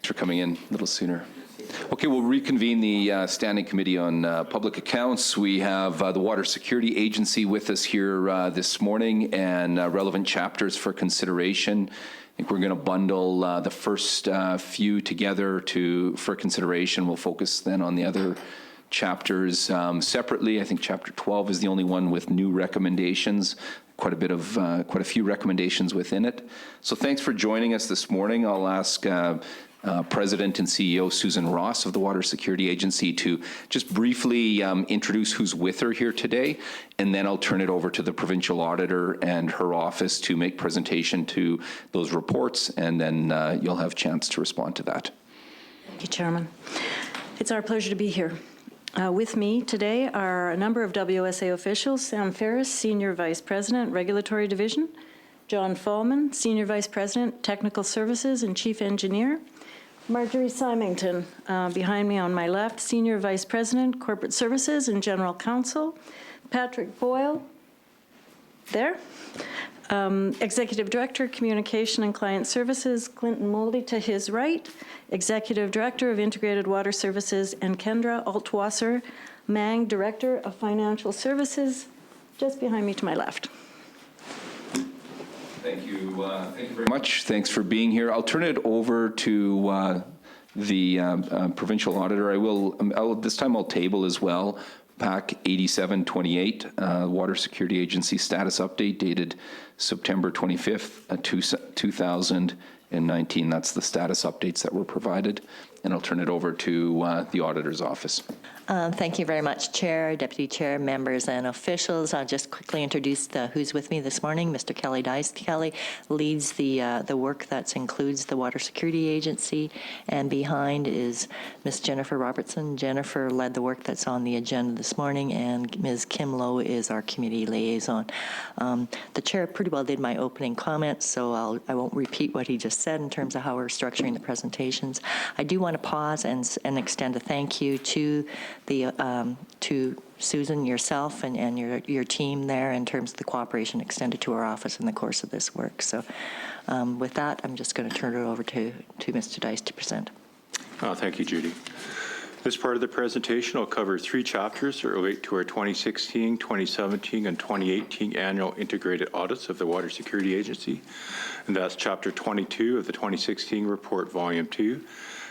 For coming in a little sooner. Okay, we'll reconvene the Standing Committee on Public Accounts. We have the Water Security Agency with us here this morning and relevant chapters for consideration. I think we're going to bundle the first few together for consideration. We'll focus then on the other chapters separately. I think Chapter 12 is the only one with new recommendations. Quite a few recommendations within it. So thanks for joining us this morning. I'll ask President and CEO Susan Ross of the Water Security Agency to just briefly introduce who's with her here today, and then I'll turn it over to the provincial auditor and her office to make presentation to those reports, and then you'll have a chance to respond to that. Thank you, Chairman. It's our pleasure to be here. With me today are a number of WSA officials: Sam Ferris, Senior Vice President, Regulatory Division; John Fallman, Senior Vice President, Technical Services and Chief Engineer; Marjorie Symington, behind me on my left, Senior Vice President, Corporate Services and General Counsel; Patrick Boyle, there; Executive Director, Communication and Client Services, Clinton Moldy to his right; Executive Director of Integrated Water Services, and Kendra Altwasser Mang, Director of Financial Services, just behind me to my left. Thank you very much. Thanks for being here. I'll turn it over to the provincial auditor. This time I'll table as well PAC 8728, Water Security Agency Status Update dated September 25th, 2019. That's the status updates that were provided. And I'll turn it over to the auditor's office. Thank you very much, Chair, Deputy Chair, members, and officials. I'll just quickly introduce who's with me this morning. Mr. Kelly Dice. Kelly leads the work that includes the Water Security Agency, and behind is Ms. Jennifer Robertson. Jennifer led the work that's on the agenda this morning, and Ms. Kim Lowe is our committee liaison. The Chair pretty well did my opening comments, so I won't repeat what he just said in terms of how we're structuring the presentations. I do want to pause and extend a thank you to Susan, yourself, and your team there in terms of the cooperation extended to our office in the course of this work. So with that, I'm just going to turn it over to Mr. Dice to present. Thank you, Judy. This part of the presentation will cover 3 chapters that relate to our 2016, 2017, and 2018 annual integrated audits of the Water Security Agency. And that's Chapter 22 of the 2016 report, Volume 2,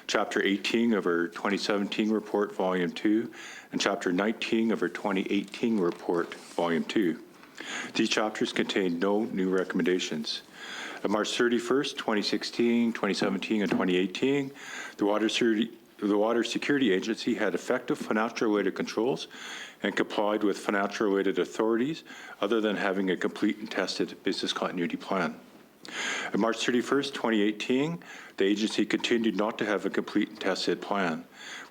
Chapter 18 of our 2017 report, Volume 2, and Chapter 19 of our 2018 report, Volume 2. These chapters contain no new recommendations. On March 31st, 2016, 2017, and 2018, the Water Security Agency had effective financial-related controls and complied with financial-related authorities other than having a complete and tested business continuity plan. On March 31st, 2018, the agency continued not to have a complete and tested plan.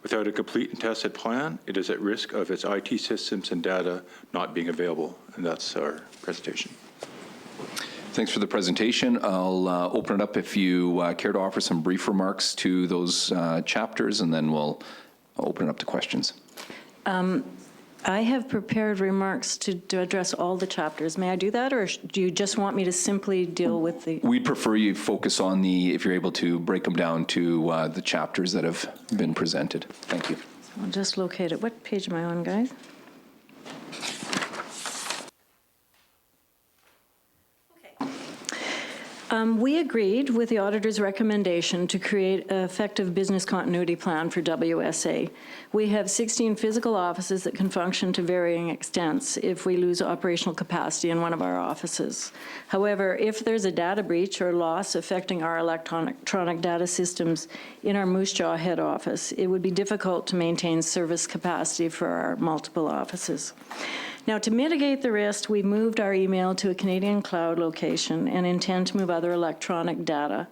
Without a complete and tested plan, it is at risk of its IT systems and data not being available. And that's our presentation. Thanks for the presentation. I'll open it up if you care to offer some brief remarks to those chapters, and then we'll open it up to questions. I have prepared remarks to address all the chapters. May I do that, or do you just want me to simply deal with the... We'd prefer you focus on if you're able to break them down to the chapters that have been presented. Thank you. I'll just locate it. What page am I on, guys? We agreed with the auditor's recommendation to create an effective business continuity plan for WSA. We have 16 physical offices that can function to varying extents if we lose operational capacity in one of our offices. However, if there's a data breach or loss affecting our electronic data systems in our Moose Jaw head office, it would be difficult to maintain service capacity for our multiple offices. Now, to mitigate the risk, we moved our email to a Canadian cloud location and intend to move other electronic data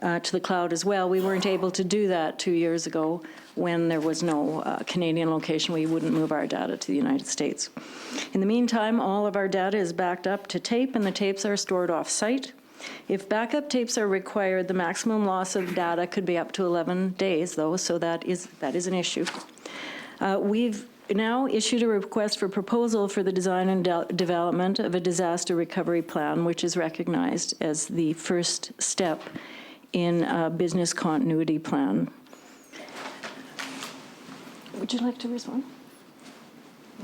to the cloud as well. We weren't able to do that 2 years ago when there was no Canadian location. We wouldn't move our data to the United States. In the meantime, all of our data is backed up to tape, and the tapes are stored off-site. If backup tapes are required, the maximum loss of data could be up to 11 days, though, so that is an issue. We've now issued a request for proposal for the design and development of a disaster recovery plan, which is recognized as the first step in a business continuity plan. Would you like to respond?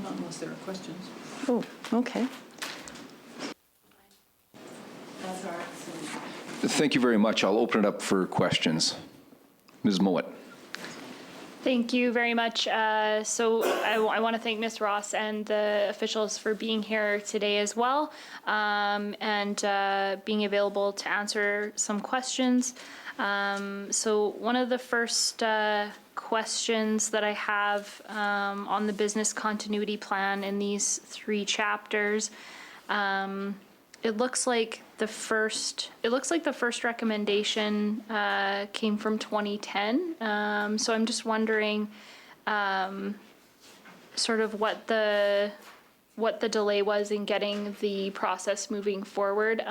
Not unless there are questions. Oh, okay. Thank you very much. I'll open it up for questions. Ms. Mowat. Thank you very much. So I want to thank Ms. Ross and the officials for being here today as well, and being available to answer some questions. So one of the first questions that I have on the business continuity plan in these 3 chapters, it looks like the first recommendation came from 2010. So I'm just wondering sort of what the delay was in getting the process moving forward.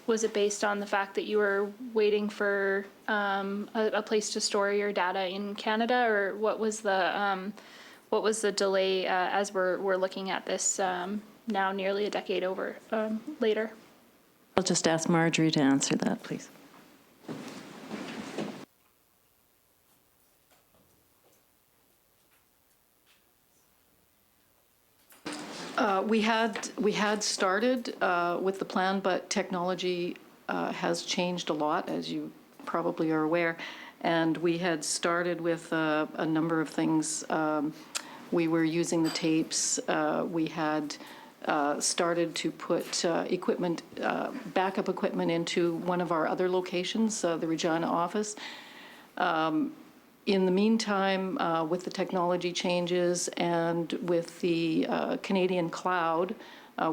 Was it based on the fact that you were waiting for a place to store your data in Canada, or what was the delay as we're looking at this now nearly a decade later? I'll just ask Marjorie to answer that, please. We had started with the plan, but technology has changed a lot, as you probably are aware. And we had started with a number of things. We were using the tapes. We had started to put equipment, backup equipment, into one of our other locations, the Regina office. In the meantime, with the technology changes and with the Canadian cloud,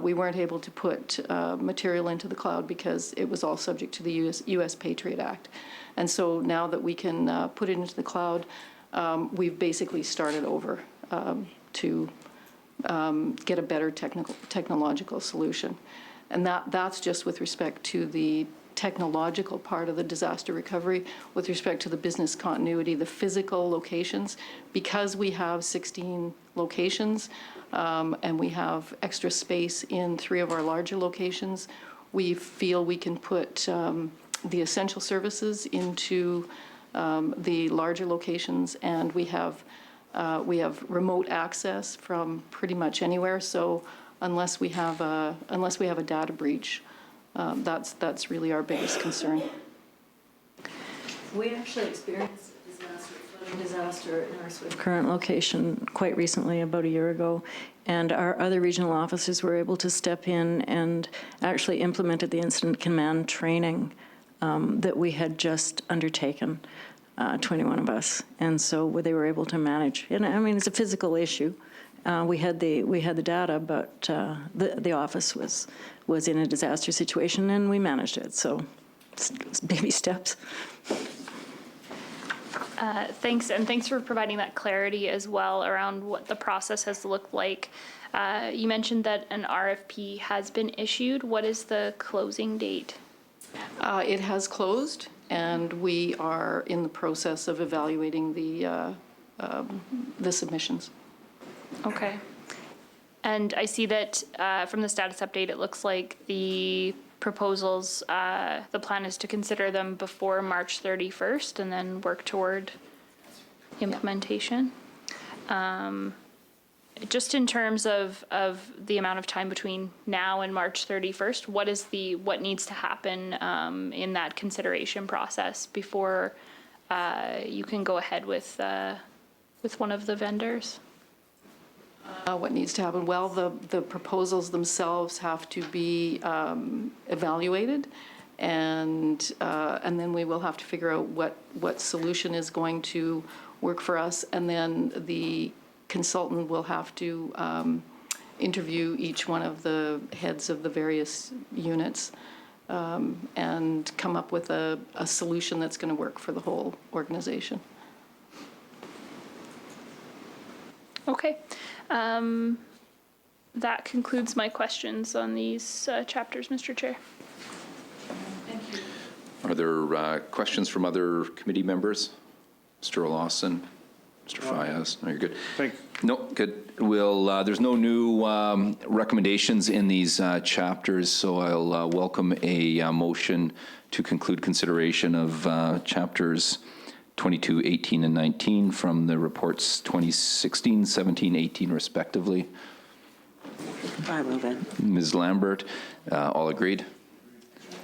we weren't able to put material into the cloud because it was all subject to the U.S. Patriot Act. And so now that we can put it into the cloud, we've basically started over to get a better technological solution. And that's just with respect to the technological part of the disaster recovery. With respect to the business continuity, the physical locations, because we have 16 locations and we have extra space in 3 of our larger locations, we feel we can put the essential services into the larger locations, and we have remote access from pretty much anywhere. So unless we have a data breach, that's really our biggest concern. We actually experienced a flooding disaster in our Swift Current location quite recently, about a year ago, and our other regional offices were able to step in and actually implemented the incident command training that we had just undertaken, 21 of us, and so they were able to manage. And I mean, it's a physical issue. We had the data, but the office was in a disaster situation, and we managed it. So it's baby steps. Thanks, and thanks for providing that clarity as well around what the process has looked like. You mentioned that an RFP has been issued. What is the closing date? It has closed, and we are in the process of evaluating the submissions. Okay. And I see that from the status update, it looks like the proposals, the plan is to consider them before March 31st and then work toward implementation. Just in terms of the amount of time between now and March 31st, what needs to happen in that consideration process before you can go ahead with one of the vendors? What needs to happen? Well, the proposals themselves have to be evaluated, and then we will have to figure out what solution is going to work for us, and then the consultant will have to interview each one of the heads of the various units and come up with a solution that's going to work for the whole organization. Okay. That concludes my questions on these chapters, Mr. Chair. Are there questions from other committee members? Mr. Lawson? Mr. Fias, no, you're good. Thank you. No, good. We'll, there's no new recommendations in these chapters, so I'll welcome a motion to conclude consideration of chapters 22, 18, and 19 from the reports 2016, 17, 18, respectively. I will then. Ms. Lambert, all agreed?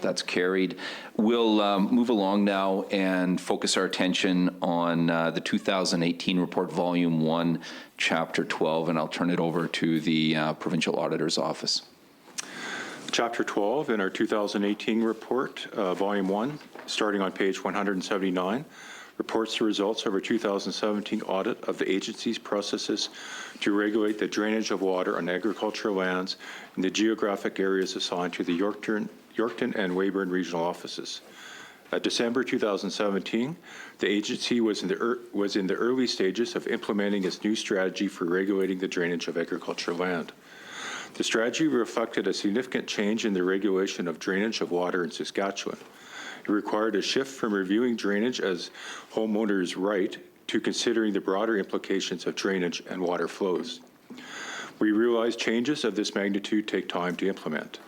That's carried. We'll move along now and focus our attention on the 2018 report, Volume 1, Chapter 12, and I'll turn it over to the Provincial Auditor's Office. Chapter 12 in our 2018 report, Volume 1, starting on page 179, reports the results of our 2017 audit of the agency's processes to regulate the drainage of water on agricultural lands in the geographic areas assigned to the Yorkton and Weyburn regional offices. At December 2017, the agency was in the early stages of implementing its new strategy for regulating the drainage of agricultural land. The strategy reflected a significant change in the regulation of drainage of water in Saskatchewan. It required a shift from reviewing drainage as homeowners' right to considering the broader implications of drainage and water flows. We realized changes of this magnitude take time to implement.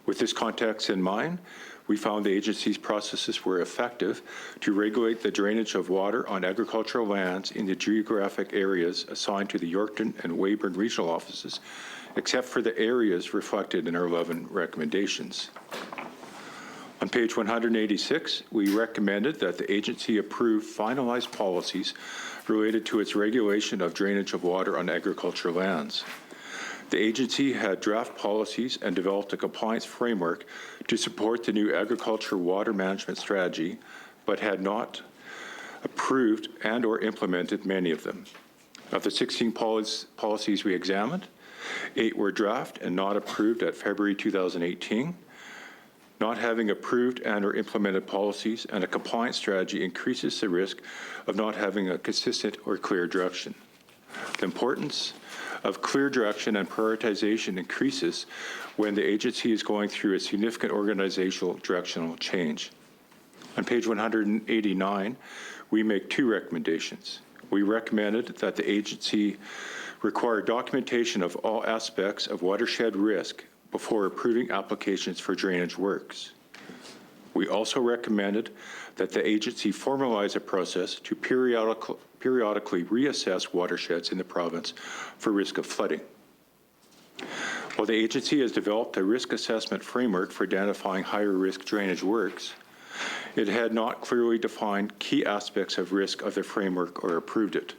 With this context in mind, we found the agency's processes were effective to regulate the drainage of water on agricultural lands in the geographic areas assigned to the Yorkton and Weyburn regional offices, except for the areas reflected in our 11 recommendations. On page 186, we recommended that the agency approve finalized policies related to its regulation of drainage of water on agricultural lands. The agency had draft policies and developed a compliance framework to support the new agriculture water management strategy, but had not approved and or implemented many of them. Of the 16 policies we examined, 8 were draft and not approved at February 2018. Not having approved and or implemented policies and a compliance strategy increases the risk of not having a consistent or clear direction. The importance of clear direction and prioritization increases when the agency is going through a significant organizational directional change. On page 189, we make 2 recommendations. We recommended that the agency require documentation of all aspects of watershed risk before approving applications for drainage works. We also recommended that the agency formalize a process to periodically reassess watersheds in the province for risk of flooding. While the agency has developed a risk assessment framework for identifying higher risk drainage works, it had not clearly defined key aspects of risk of the framework or approved it.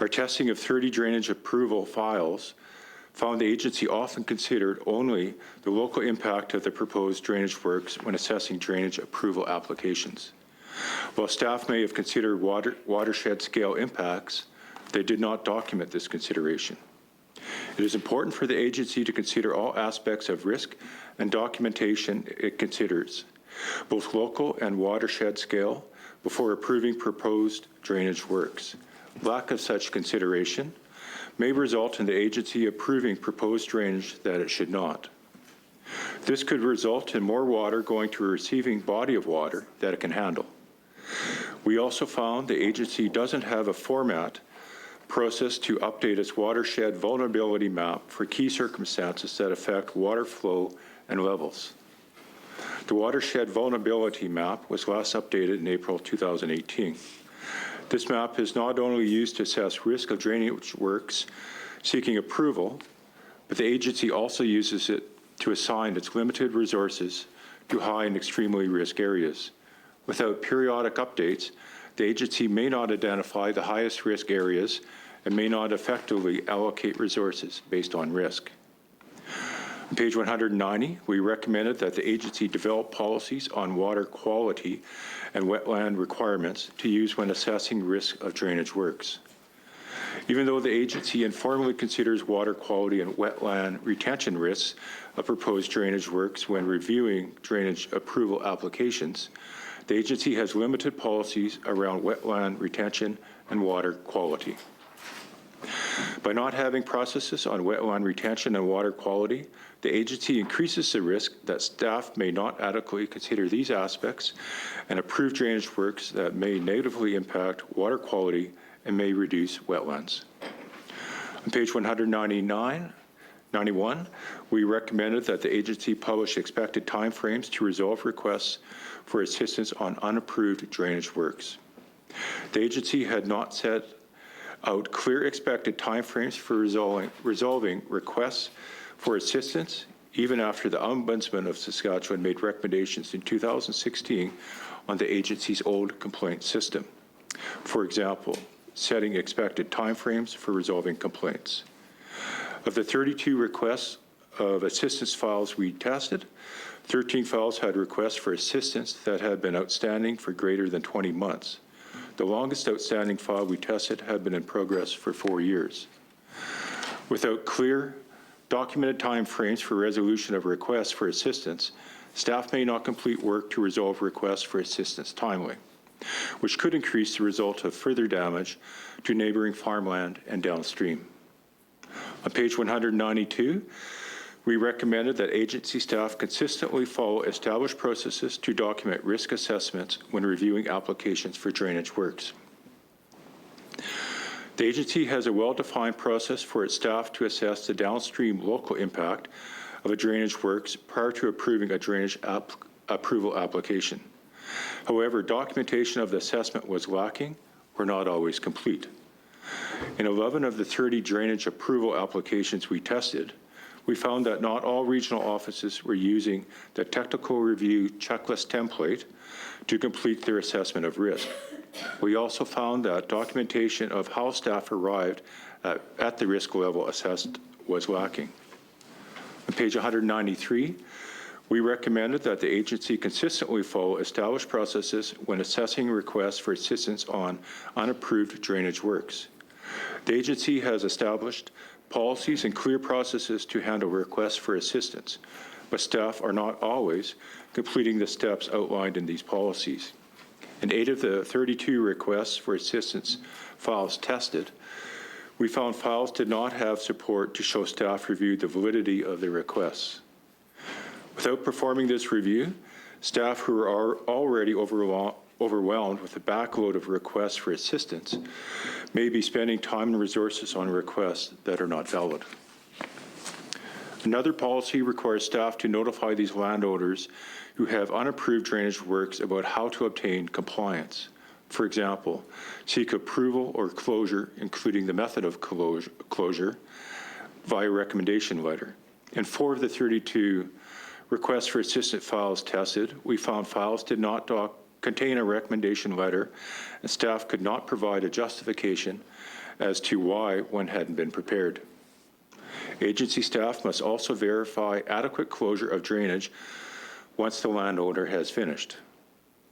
Our testing of 30 drainage approval files found the agency often considered only the local impact of the proposed drainage works when assessing drainage approval applications. While staff may have considered watershed scale impacts, they did not document this consideration. It is important for the agency to consider all aspects of risk and documentation it considers, both local and watershed scale, before approving proposed drainage works. Lack of such consideration may result in the agency approving proposed drainage that it should not. This could result in more water going to a receiving body of water that it can handle. We also found the agency doesn't have a format process to update its watershed vulnerability map for key circumstances that affect water flow and levels. The watershed vulnerability map was last updated in April 2018. This map is not only used to assess risk of drainage works seeking approval, but the agency also uses it to assign its limited resources to high and extremely risk areas. Without periodic updates, the agency may not identify the highest risk areas and may not effectively allocate resources based on risk. On page 190, we recommended that the agency develop policies on water quality and wetland requirements to use when assessing risk of drainage works. Even though the agency informally considers water quality and wetland retention risks of proposed drainage works when reviewing drainage approval applications, the agency has limited policies around wetland retention and water quality. By not having processes on wetland retention and water quality, the agency increases the risk that staff may not adequately consider these aspects and approve drainage works that may negatively impact water quality and may reduce wetlands. On page 191, we recommended that the agency publish expected timeframes to resolve requests for assistance on unapproved drainage works. The agency had not set out clear expected timeframes for resolving requests for assistance, even after the Ombudsman of Saskatchewan made recommendations in 2016 on the agency's old complaint system. For example, setting expected timeframes for resolving complaints. Of the 32 requests of assistance files we tested, 13 files had requests for assistance that had been outstanding for greater than 20 months. The longest outstanding file we tested had been in progress for 4 years. Without clear, documented timeframes for resolution of requests for assistance, staff may not complete work to resolve requests for assistance timely, which could increase the result of further damage to neighboring farmland and downstream. On page 192, we recommended that agency staff consistently follow established processes to document risk assessments when reviewing applications for drainage works. The agency has a well-defined process for its staff to assess the downstream local impact of a drainage works prior to approving a drainage approval application. However, documentation of the assessment was lacking or not always complete. In 11 of the 30 drainage approval applications we tested, we found that not all regional offices were using the technical review checklist template to complete their assessment of risk. We also found that documentation of how staff arrived at the risk level assessed was lacking. On page 193, we recommended that the agency consistently follow established processes when assessing requests for assistance on unapproved drainage works. The agency has established policies and clear processes to handle requests for assistance, but staff are not always completing the steps outlined in these policies. In 8 of the 32 requests for assistance files tested, we found files did not have support to show staff reviewed the validity of the requests. Without performing this review, staff who are already overwhelmed with the backload of requests for assistance may be spending time and resources on requests that are not valid. Another policy requires staff to notify these landowners who have unapproved drainage works about how to obtain compliance. For example, seek approval or closure, including the method of closure, via recommendation letter. In 4 of the 32 requests for assistance files tested, we found files did not contain a recommendation letter, and staff could not provide a justification as to why one hadn't been prepared. Agency staff must also verify adequate closure of drainage once the landowner has finished.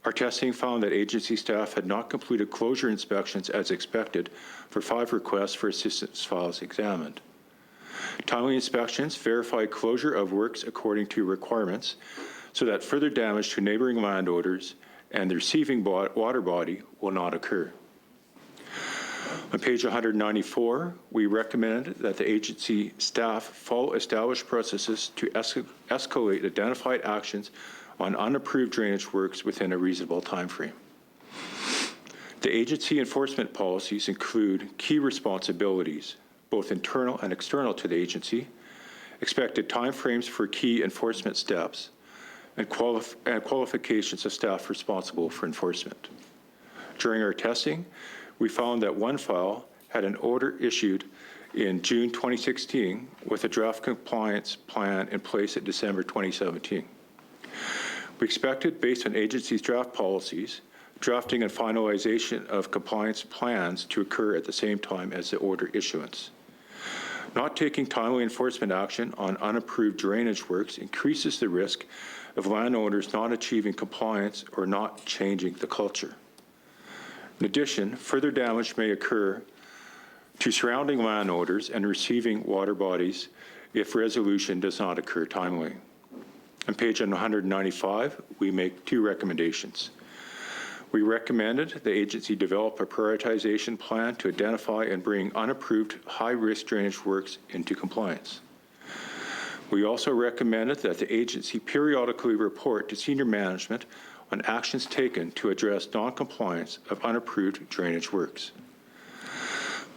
Our testing found that agency staff had not completed closure inspections as expected for 5 requests for assistance files examined. Timely inspections verify closure of works according to requirements so that further damage to neighboring landowners and the receiving water body will not occur. On page 194, we recommended that the agency staff follow established processes to escalate identified actions on unapproved drainage works within a reasonable timeframe. The agency enforcement policies include key responsibilities, both internal and external to the agency, expected timeframes for key enforcement steps, and qualifications of staff responsible for enforcement. During our testing, we found that one file had an order issued in June 2016 with a draft compliance plan in place in December 2017. We expected, based on agency's draft policies, drafting and finalization of compliance plans to occur at the same time as the order issuance. Not taking timely enforcement action on unapproved drainage works increases the risk of landowners not achieving compliance or not changing the culture. In addition, further damage may occur to surrounding landowners and receiving water bodies if resolution does not occur timely. On page 195, we make 2 recommendations. We recommended the agency develop a prioritization plan to identify and bring unapproved high-risk drainage works into compliance. We also recommended that the agency periodically report to senior management on actions taken to address non-compliance of unapproved drainage works.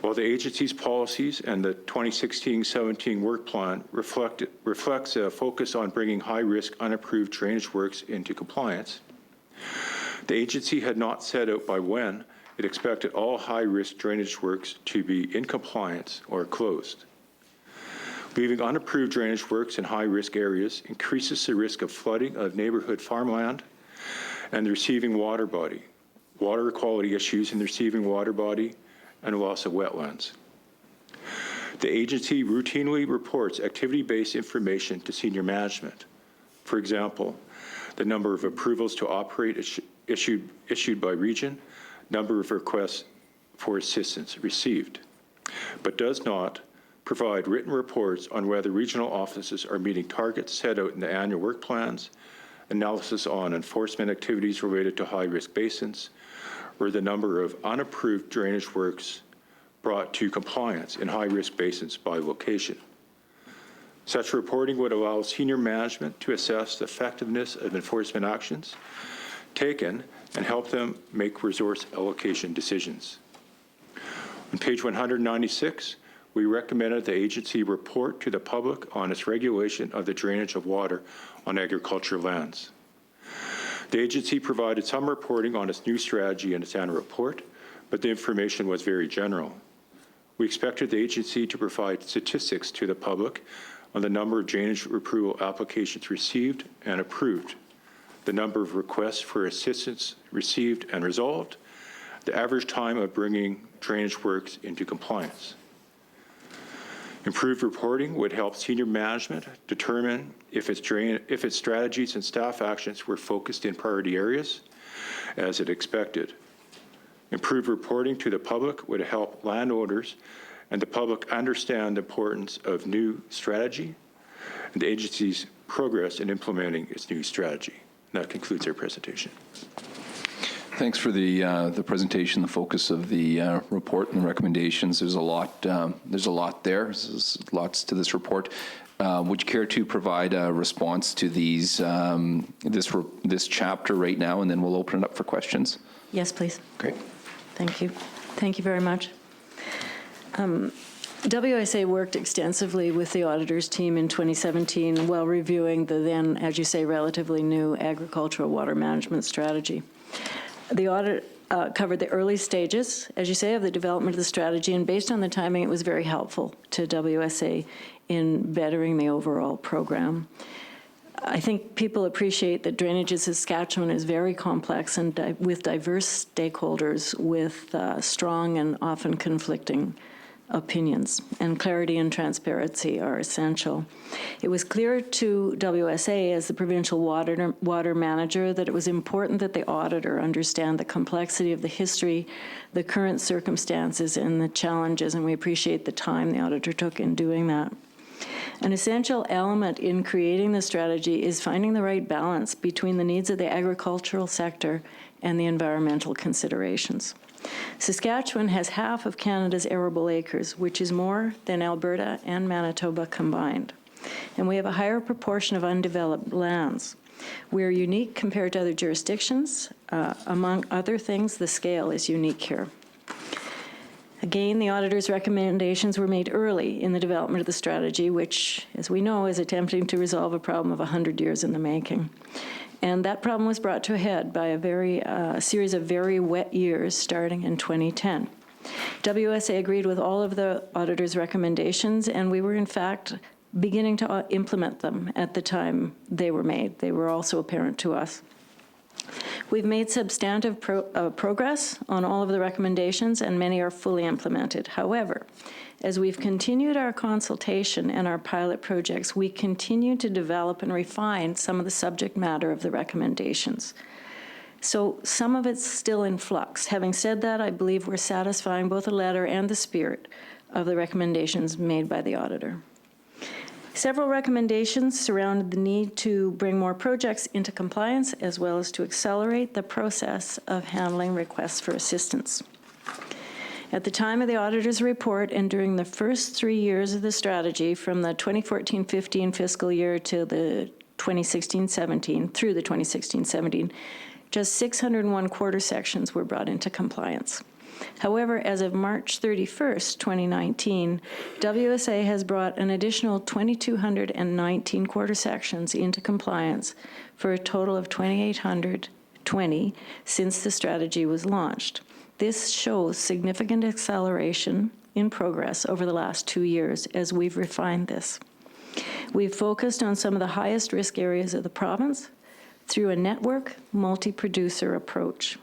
While the agency's policies and the 2016-17 work plan reflects a focus on bringing high-risk unapproved drainage works into compliance, the agency had not set out by when it expected all high-risk drainage works to be in compliance or closed. Leaving unapproved drainage works in high-risk areas increases the risk of flooding of neighborhood farmland and the receiving water body, water quality issues in the receiving water body, and loss of wetlands. The agency routinely reports activity-based information to senior management. For example, the number of approvals to operate issued by region, number of requests for assistance received, but does not provide written reports on whether regional offices are meeting targets set out in the annual work plans, analysis on enforcement activities related to high-risk basins, or the number of unapproved drainage works brought to compliance in high-risk basins by location. Such reporting would allow senior management to assess the effectiveness of enforcement actions taken and help them make resource allocation decisions. On page 196, we recommended the agency report to the public on its regulation of the drainage of water on agricultural lands. The agency provided some reporting on its new strategy in its annual report, but the information was very general. We expected the agency to provide statistics to the public on the number of drainage approval applications received and approved, the number of requests for assistance received and resolved, the average time of bringing drainage works into compliance. Improved reporting would help senior management determine if its strategies and staff actions were focused in priority areas, as it expected. Improved reporting to the public would help landowners and the public understand the importance of new strategy and the agency's progress in implementing its new strategy. And that concludes our presentation. Thanks for the presentation, the focus of the report and the recommendations. There's a lot there. There's lots to this report. Would you care to provide a response to these this chapter right now, and then we'll open it up for questions? Yes, please. Great. Thank you. Thank you very much. WSA worked extensively with the auditors team in 2017 while reviewing the then, as you say, relatively new agricultural water management strategy. The audit covered the early stages, as you say, of the development of the strategy, and based on the timing, it was very helpful to WSA in bettering the overall program. I think people appreciate that drainage in Saskatchewan is very complex and with diverse stakeholders with strong and often conflicting opinions, and clarity and transparency are essential. It was clear to WSA as the provincial water manager that it was important that the auditor understand the complexity of the history, the current circumstances, and the challenges, and we appreciate the time the auditor took in doing that. An essential element in creating the strategy is finding the right balance between the needs of the agricultural sector and the environmental considerations. Saskatchewan has half of Canada's arable acres, which is more than Alberta and Manitoba combined. And we have a higher proportion of undeveloped lands. We are unique compared to other jurisdictions. Among other things, the scale is unique here. Again, the auditor's recommendations were made early in the development of the strategy, which, as we know, is attempting to resolve a problem of 100 years in the making. And that problem was brought to a head by a series of very wet years starting in 2010. WSA agreed with all of the auditor's recommendations, and we were, in fact, beginning to implement them at the time they were made. They were also apparent to us. We've made substantive progress on all of the recommendations, and many are fully implemented. However, as we've continued our consultation and our pilot projects, we continue to develop and refine some of the subject matter of the recommendations. So some of it's still in flux. Having said that, I believe we're satisfying both the letter and the spirit of the recommendations made by the auditor. Several recommendations surrounded the need to bring more projects into compliance, as well as to accelerate the process of handling requests for assistance. At the time of the auditor's report and during the first 3 years of the strategy, from the 2014-15 fiscal year to the 2016-17, through the 2016-17, just 601 quarter sections were brought into compliance. However, as of March 31st, 2019, WSA has brought an additional 2,219 quarter sections into compliance for a total of 2,820 since the strategy was launched. This shows significant acceleration in progress over the last 2 years as we've refined this. We've focused on some of the highest risk areas of the province through a network, multi-producer approach.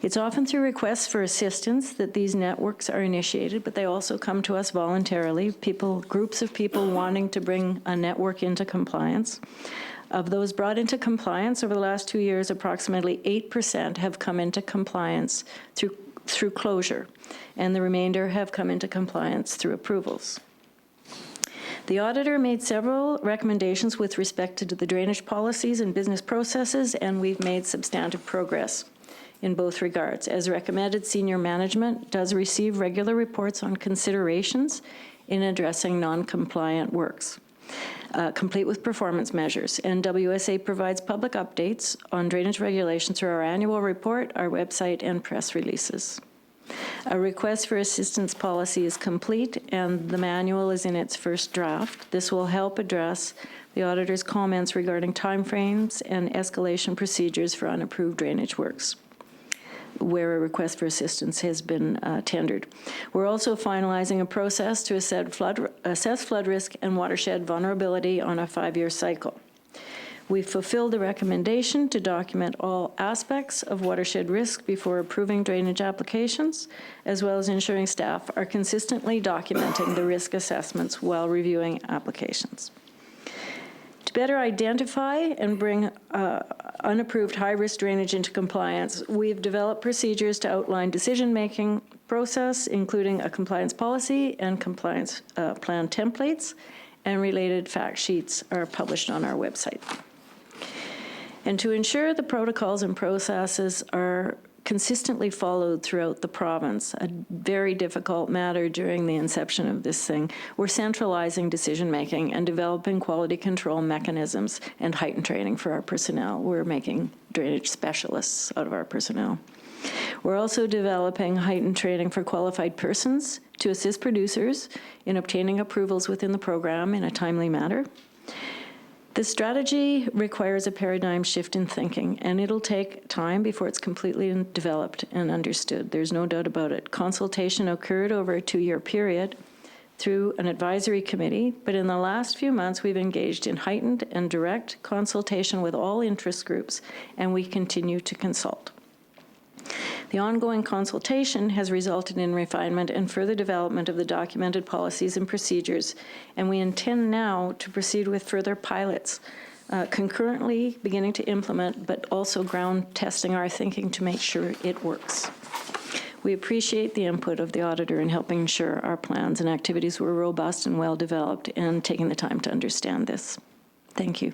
It's often through requests for assistance that these networks are initiated, but they also come to us voluntarily, groups of people wanting to bring a network into compliance. Of those brought into compliance over the last 2 years, approximately 8% have come into compliance through closure, and the remainder have come into compliance through approvals. The auditor made several recommendations with respect to the drainage policies and business processes, and we've made substantive progress in both regards. As recommended, senior management does receive regular reports on considerations in addressing non-compliant works, complete with performance measures. And WSA provides public updates on drainage regulations through our annual report, our website, and press releases. A request for assistance policy is complete, and the manual is in its first draft. This will help address the auditor's comments regarding timeframes and escalation procedures for unapproved drainage works where a request for assistance has been tendered. We're also finalizing a process to assess flood risk and watershed vulnerability on a 5-year cycle. We've fulfilled the recommendation to document all aspects of watershed risk before approving drainage applications, as well as ensuring staff are consistently documenting the risk assessments while reviewing applications. To better identify and bring unapproved high-risk drainage into compliance, we've developed procedures to outline decision-making process, including a compliance policy and compliance plan templates, and related fact sheets are published on our website. And to ensure the protocols and processes are consistently followed throughout the province, a very difficult matter during the inception of this thing, we're centralizing decision-making and developing quality control mechanisms and heightened training for our personnel. We're making drainage specialists out of our personnel. We're also developing heightened training for qualified persons to assist producers in obtaining approvals within the program in a timely manner. The strategy requires a paradigm shift in thinking, and it'll take time before it's completely developed and understood. There's no doubt about it. Consultation occurred over a 2-year period through an advisory committee, but in the last few months, we've engaged in heightened and direct consultation with all interest groups, and we continue to consult. The ongoing consultation has resulted in refinement and further development of the documented policies and procedures, and we intend now to proceed with further pilots, concurrently beginning to implement, but also ground testing our thinking to make sure it works. We appreciate the input of the auditor in helping ensure our plans and activities were robust and well developed, and taking the time to understand this. Thank you.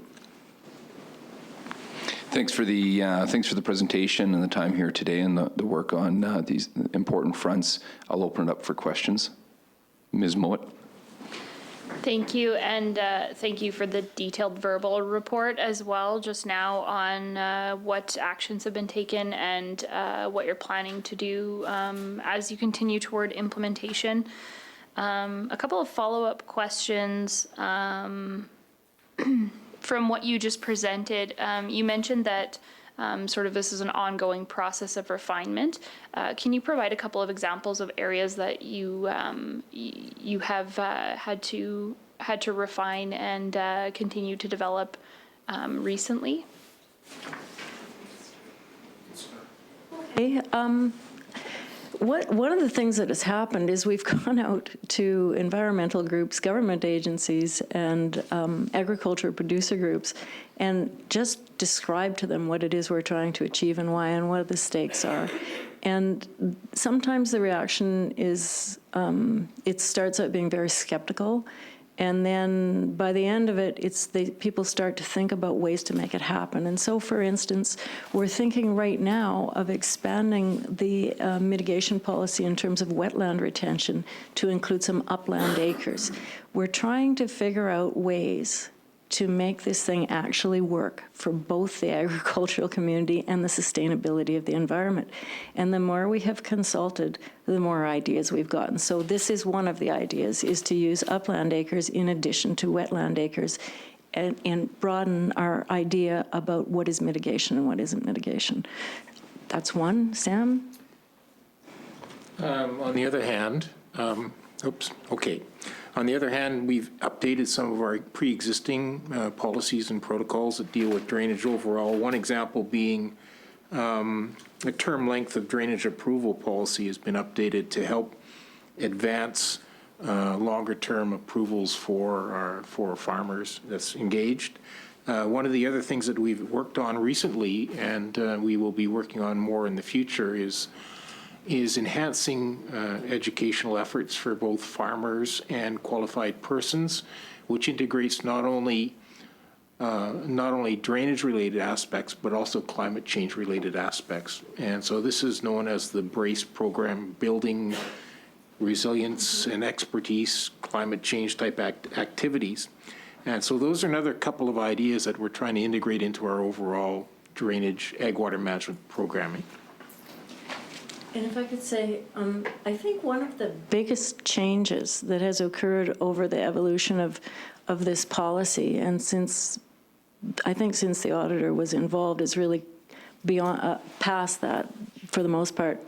Thanks for the presentation and the time here today and the work on these important fronts. I'll open it up for questions. Ms. Mowat. Thank you, and thank you for the detailed verbal report as well just now on what actions have been taken and what you're planning to do as you continue toward implementation. A couple of follow-up questions. From what you just presented, you mentioned that sort of this is an ongoing process of refinement. Can you provide a couple of examples of areas that you you have had to refine and continue to develop recently? Okay. One of the things that has happened is we've gone out to environmental groups, government agencies, and agriculture producer groups, and just described to them what it is we're trying to achieve and why and what the stakes are. And sometimes the reaction is, it starts out being very skeptical, And then by the end of it, people start to think about ways to make it happen. And so, for instance, we're thinking right now of expanding the mitigation policy in terms of wetland retention to include some upland acres. We're trying to figure out ways to make this thing actually work for both the agricultural community and the sustainability of the environment. And the more we have consulted, the more ideas we've gotten. So this is one of the ideas, is to use upland acres in addition to wetland acres and broaden our idea about what is mitigation and what isn't mitigation. That's one. Sam? On the other hand, On the other hand, we've updated some of our pre-existing policies and protocols that deal with drainage overall. One example being the term length of drainage approval policy has been updated to help advance longer-term approvals for farmers that's engaged. One of the other things that we've worked on recently, and we will be working on more in the future, is enhancing educational efforts for both farmers and qualified persons, which integrates not only drainage-related aspects, but also climate change-related aspects. And so this is known as the BRACE program, Building Resilience and Expertise Climate Change type activities. And so those are another couple of ideas that we're trying to integrate into our overall drainage ag water management programming. And if I could say, I think one of the biggest changes that has occurred over the evolution of this policy, and since the auditor was involved, is really beyond past that for the most part,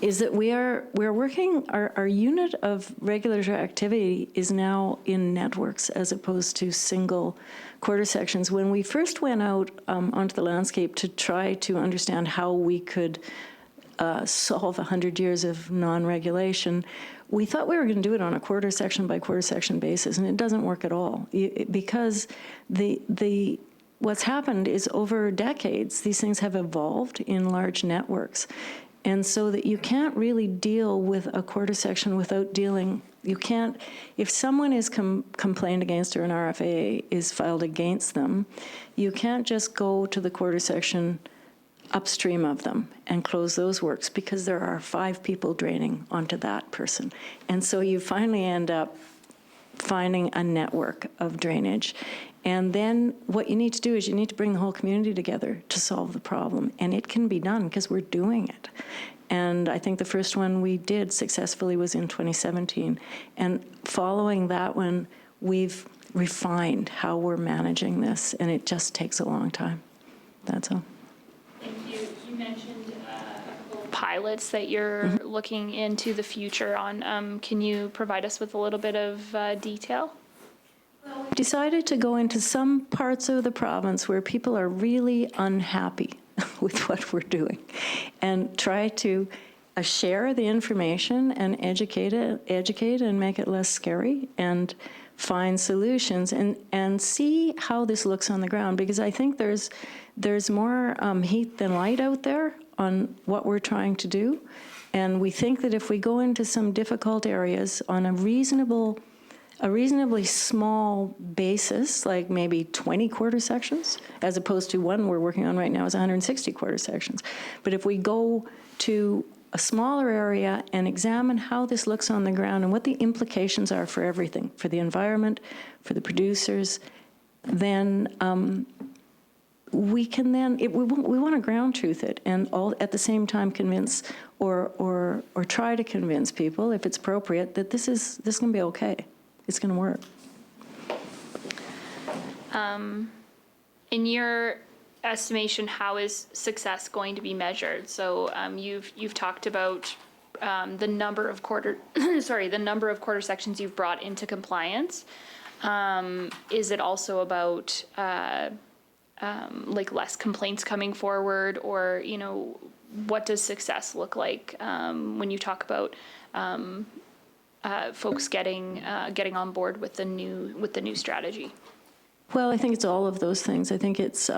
is that we're working, our unit of regulatory activity is now in networks as opposed to single quarter sections. When we first went out onto the landscape to try to understand how we could solve 100 years of non-regulation, we thought we were going to do it on a quarter section by quarter section basis, and it doesn't work at all because what's happened is over decades these things have evolved in large networks, and so that you can't really deal with a quarter section without dealing. You can't, if someone is complained against or an RFA is filed against them, you can't just go to the quarter section upstream of them and close those works, because there are 5 people draining onto that person. And so you finally end up finding a network of drainage. And then what you need to do is you need to bring the whole community together to solve the problem. And it can be done because we're doing it. And I think the first one we did successfully was in 2017. And following that one, we've refined how we're managing this, and it just takes a long time. That's all. And you mentioned pilots that you're looking into the future on. Can you provide us with a little bit of detail? Well, we decided to go into some parts of the province where people are really unhappy with what we're doing and try to share the information and educate and make it less scary and find solutions and see how this looks on the ground, because I think there's more heat than light out there on what we're trying to do. And we think that if we go into some difficult areas on a reasonably small basis, like maybe 20 quarter sections, as opposed to one we're working on right now is 160 quarter sections. But if we go to a smaller area and examine how this looks on the ground and what the implications are for everything, for the environment, for the producers, then we can we want to ground truth it and all at the same time convince or try to convince people, if it's appropriate, that this is going to be okay. It's going to work. In your estimation, how is success going to be measured? So you've talked about the number of quarter sections you've brought into compliance. Is it also about like less complaints coming forward, or what does success look like when you talk about folks getting on board with the new strategy? Well, I think it's all of those things. I think it's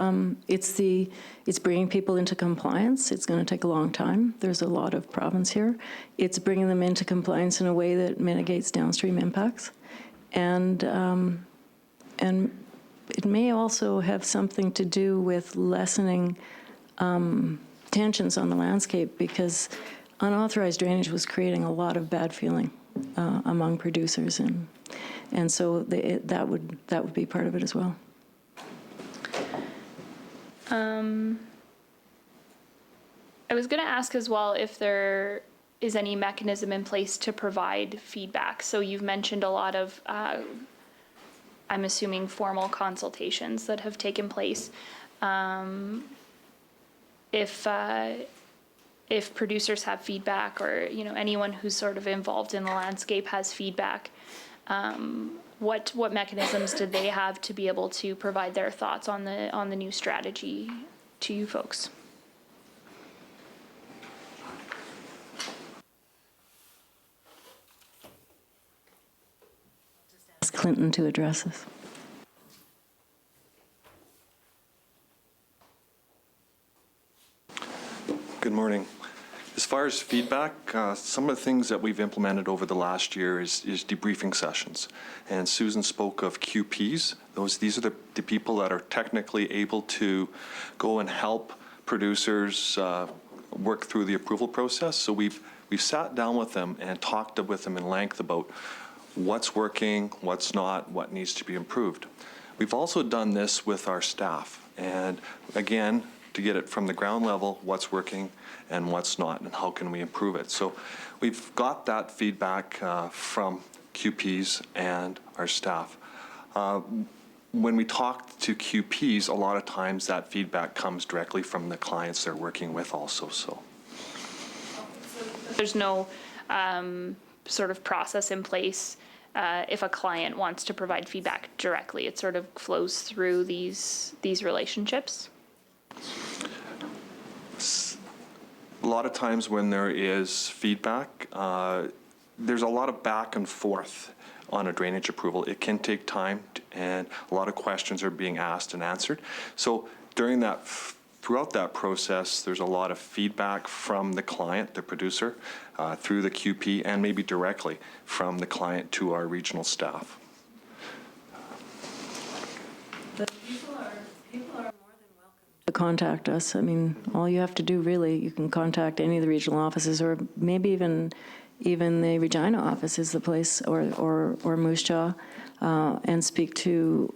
bringing people into compliance. It's going to take a long time. There's a lot of province here. It's bringing them into compliance in a way that mitigates downstream impacts. And it may also have something to do with lessening tensions on the landscape, because unauthorized drainage was creating a lot of bad feeling among producers, and so that would be part of it as well. I was going to ask as well if there is any mechanism in place to provide feedback. So you've mentioned a lot of, I'm assuming, formal consultations that have taken place. If producers have feedback, or anyone who's sort of involved in the landscape has feedback, what mechanisms do they have to be able to provide their thoughts on the new strategy to you folks? Ask Clinton to address this. Good morning. As far as feedback, some of the things that we've implemented over the last year is debriefing sessions. And Susan spoke of QPs. These are the people that are technically able to go and help producers work through the approval process. So we've sat down with them and talked with them in length about what's working, what's not, what needs to be improved. We've also done this with our staff. And again, to get it from the ground level, what's working and what's not, and how can we improve it. So we've got that feedback from QPs and our staff. When we talk to QPs, a lot of times that feedback comes directly from the clients they're working with also. So There's no sort of process in place if a client wants to provide feedback directly. It sort of flows through these relationships. A lot of times when there is feedback, there's a lot of back and forth on a drainage approval. It can take time, and a lot of questions are being asked and answered. So throughout that process, there's a lot of feedback from the client, the producer, through the QP, and maybe directly from the client to our regional staff. To contact us. I mean, all you have to do, really, you can contact any of the regional offices, or maybe even the Regina office is the place, or Moose Jaw, and speak to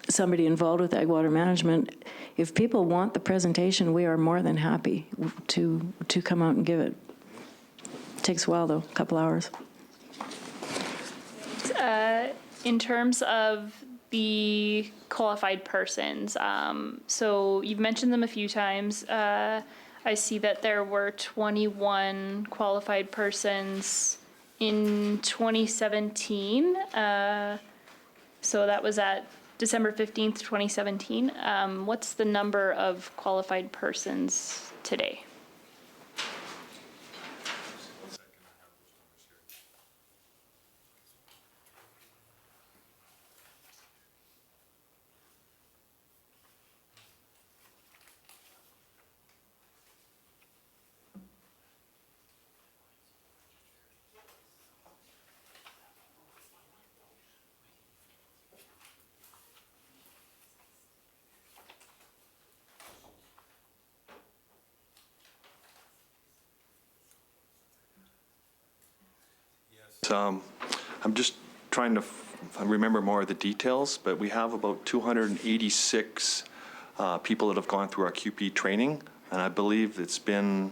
somebody involved with ag water management. If people want the presentation, we are more than happy to come out and give it. It takes a while, though, a couple hours. In terms of the qualified persons, so you've mentioned them a few times. I see that there were 21 qualified persons in 2017. So that was at December 15th, 2017. What's the number of qualified persons today? I'm just trying to remember more of the details, but we have about 286 people that have gone through our QP training, and I believe it's been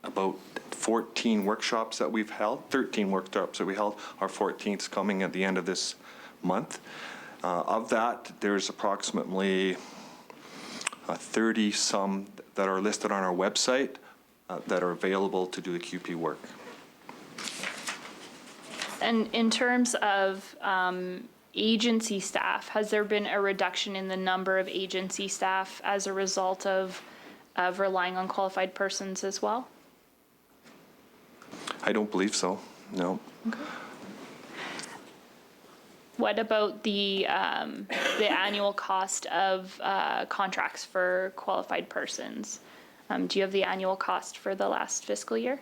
about 14 workshops that we've held, 13 workshops that we held. Our 14th is coming at the end of this month. Of that, there's approximately 30 some that are listed on our website that are available to do the QP work. And in terms of agency staff, has there been a reduction in the number of agency staff as a result of relying on qualified persons as well? I don't believe so, no. Okay. What about the annual cost of contracts for qualified persons? Do you have the annual cost for the last fiscal year?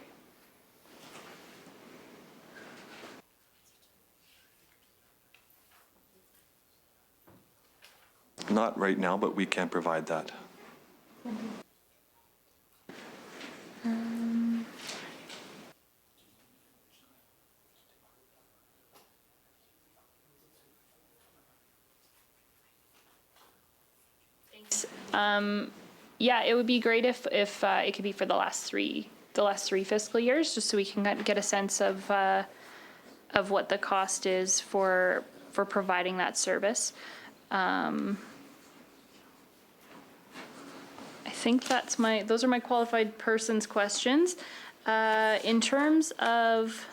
Not right now, but we can provide that. Yeah, it would be great if it could be for the last three fiscal years, just so we can get a sense of what the cost is for providing that service. I think those are my qualified persons questions. In terms of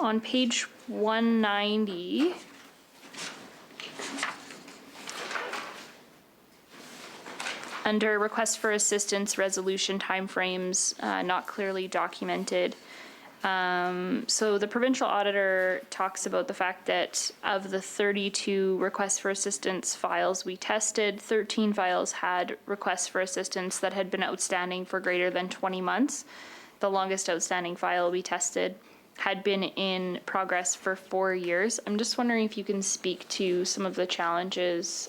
on page 190. Under request for assistance resolution timeframes not clearly documented. So the provincial auditor talks about the fact that of the 32 requests for assistance files we tested, 13 files had requests for assistance that had been outstanding for greater than 20 months. The longest outstanding file we tested had been in progress for 4 years. I'm just wondering if you can speak to some of the challenges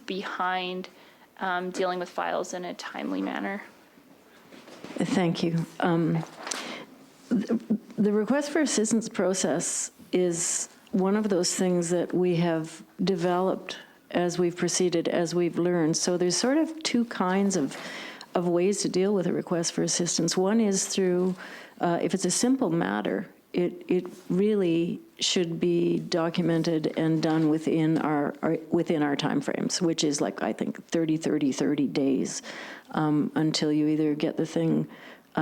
behind dealing with files in a timely manner. Thank you. The request for assistance process is one of those things that we have developed as we've proceeded, as we've learned. So there's sort of two kinds of ways to deal with a request for assistance. One is through, if it's a simple matter, it really should be documented and done within our timeframes, which is like, I think, 30 days until you either get the thing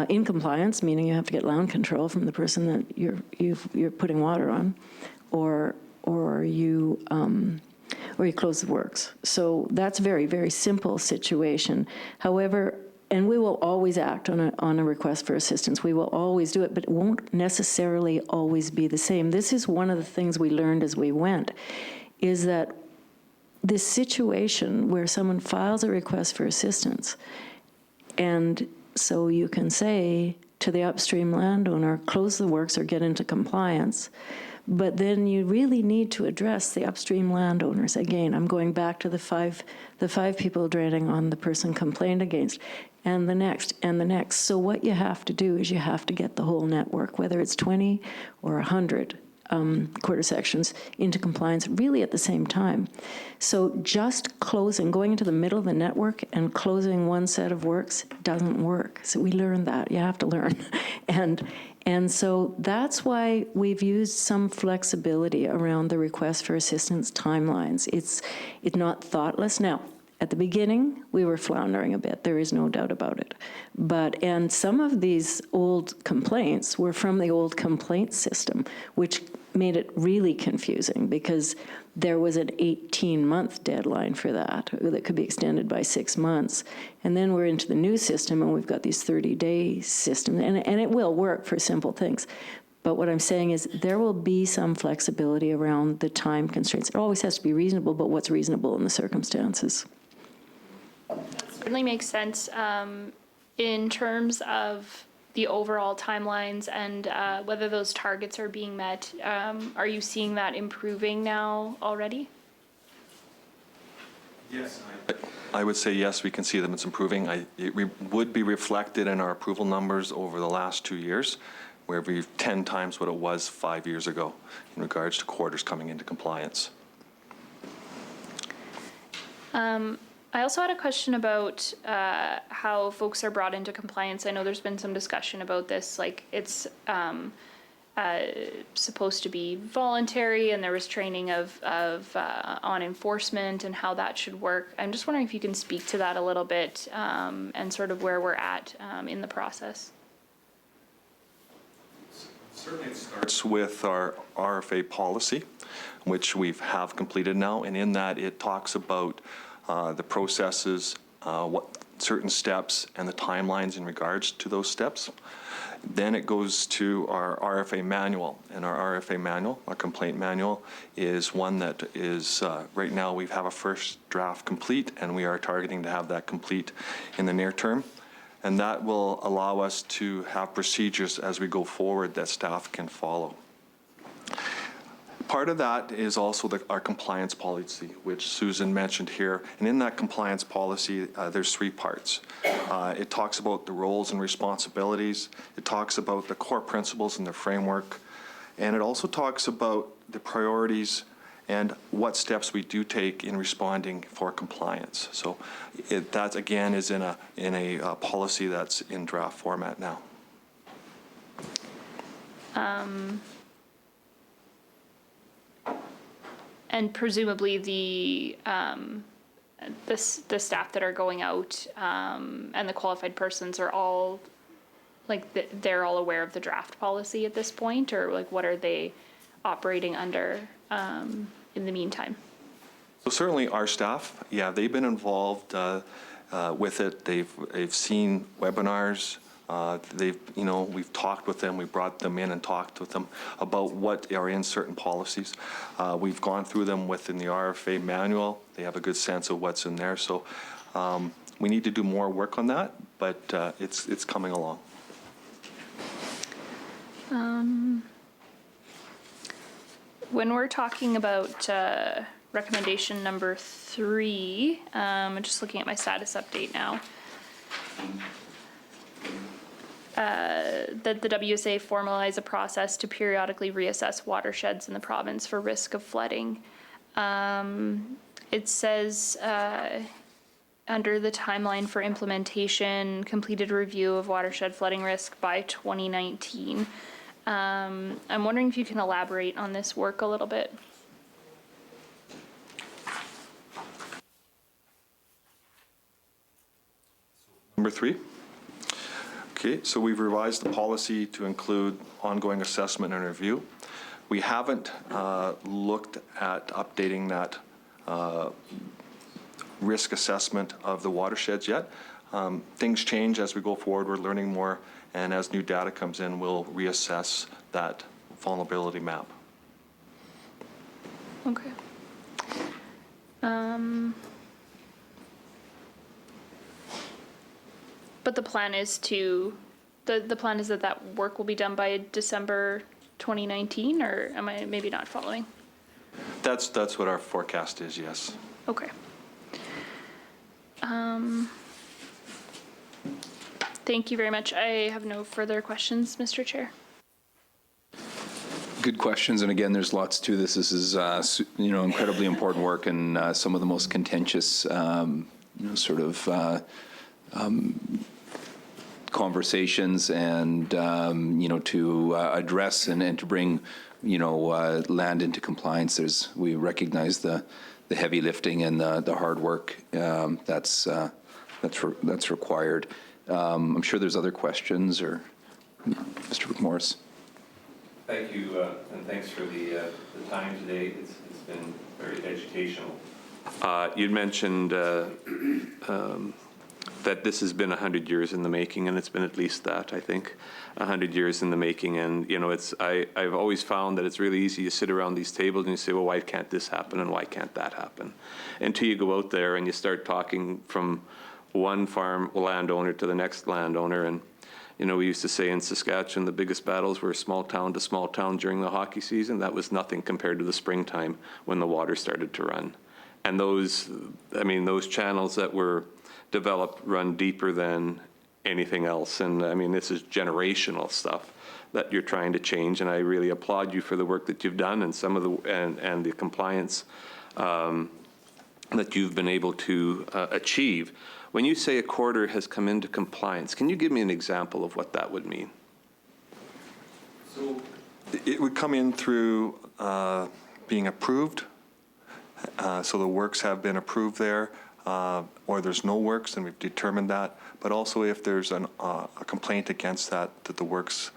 in compliance, meaning you have to get land control from the person that you're putting water on, or you close the works. So that's a very, very simple situation. However, and we will always act on a request for assistance. We will always do it, but it won't necessarily always be the same. This is one of the things we learned as we went, is that this situation where someone files a request for assistance, and so you can say to the upstream landowner, close the works or get into compliance, but then you really need to address the upstream landowners. Again, I'm going back to the five people draining on the person complained against, and the next, and the next. So what you have to do is you have to get the whole network, whether it's 20 or 100 quarter sections, into compliance really at the same time. So just going into the middle of the network and closing one set of works doesn't work. So we learned that. You have to learn. And so that's why we've used some flexibility around the request for assistance timelines. It's not thoughtless. Now, at the beginning, we were floundering a bit. There is no doubt about it. And some of these old complaints were from the old complaint system, which made it really confusing because there was an 18-month deadline for that could be extended by 6 months. And then we're into the new system, and we've got these 30-day systems, and it will work for simple things. But what I'm saying is there will be some flexibility around the time constraints. It always has to be reasonable, but what's reasonable in the circumstances? Certainly makes sense. In terms of the overall timelines and whether those targets are being met, are you seeing that improving now already? Yes. I would say yes, we can see that it's improving. It would be reflected in our approval numbers over the last 2 years, where we've 10 times what it was 5 years ago in regards to quarters coming into compliance. I also had a question about how folks are brought into compliance. I know there's been some discussion about this, like it's supposed to be voluntary, and there was training on enforcement and how that should work. I'm just wondering if you can speak to that a little bit and sort of where we're at in the process. Certainly it starts with our RFA policy, which we have completed now, and in that it talks about the processes, what certain steps, and the timelines in regards to those steps. Then it goes to our RFA manual, and our RFA manual, our complaint manual, is one that is, right now we have a first draft complete, and we are targeting to have that complete in the near term. And that will allow us to have procedures as we go forward that staff can follow. Part of that is also our compliance policy, which Susan mentioned here. And in that compliance policy, there's 3 parts. It talks about the roles and responsibilities. It talks about the core principles and the framework. And it also talks about the priorities and what steps we do take in responding for compliance. So that, again, is in a policy that's in draft format now. And presumably the staff that are going out and the qualified persons are all, like, they're all aware of the draft policy at this point, or like what are they operating under in the meantime? So certainly our staff, yeah, they've been involved with it. They've seen webinars. We've talked with them. We brought them in and talked with them about what are in certain policies. We've gone through them within the RFA manual. They have a good sense of what's in there. So we need to do more work on that, but it's coming along. When we're talking about recommendation number 3, I'm just looking at my status update now. That the WSA formalize a process to periodically reassess watersheds in the province for risk of flooding. It says under the timeline for implementation, completed review of watershed flooding risk by 2019. I'm wondering if you can elaborate on this work a little bit. Number 3. Okay, so we've revised the policy to include ongoing assessment and review. We haven't looked at updating that risk assessment of the watersheds yet. Things change as we go forward. We're learning more, and as new data comes in, we'll reassess that vulnerability map. Okay. But the plan is the plan is that work will be done by December 2019, or am I maybe not following? That's what our forecast is, yes. Okay. Thank you very much. I have no further questions, Mr. Chair. Good questions, and again, there's lots to this. This is, incredibly important work, and some of the most contentious, conversations, and to address and to bring, land into compliance. We recognize the heavy lifting and the hard work that's required. I'm sure there's other questions, or Mr. McMorris. Thank you, and thanks for the time today. It's been very educational. You'd mentioned that this has been 100 years in the making, and it's been at least that, I think, 100 years in the making. And I've always found that it's really easy to sit around these tables and you say, well, why can't this happen and why can't that happen? Until you go out there and you start talking from one farm landowner to the next landowner. And we used to say in Saskatchewan, the biggest battles were small town to small town during the hockey season. That was nothing compared to the springtime when the water started to run. And those channels that were developed run deeper than anything else. And this is generational stuff that you're trying to change. And I really applaud you for the work that you've done and some of and the compliance that you've been able to achieve. When you say a quarter has come into compliance, can you give me an example of what that would mean? So it would come in through being approved. So the works have been approved there, or there's no works, and we've determined that. But also if there's a complaint against that the works,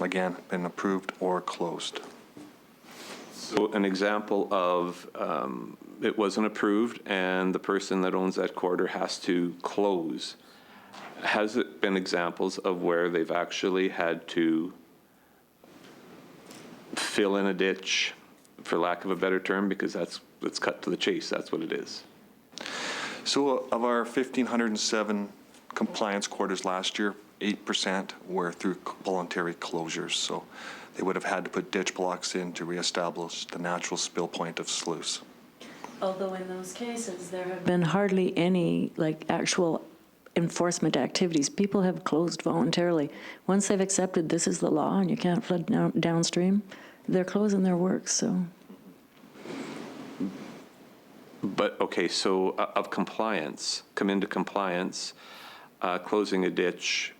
again, been approved or closed. So an example of it wasn't approved and the person that owns that quarter has to close. Has it been examples of where they've actually had to fill in a ditch, for lack of a better term, because let's cut to the chase, that's what it is? So of our 1,507 compliance quarters last year, 8% were through voluntary closures. So they would have had to put ditch blocks in to reestablish the natural spill point of sluice. Although in those cases, there have been hardly any, like, actual enforcement activities. People have closed voluntarily. Once they've accepted this is the law and you can't flood downstream, they're closing their works, so. But, okay, so of compliance, come into compliance, closing a ditch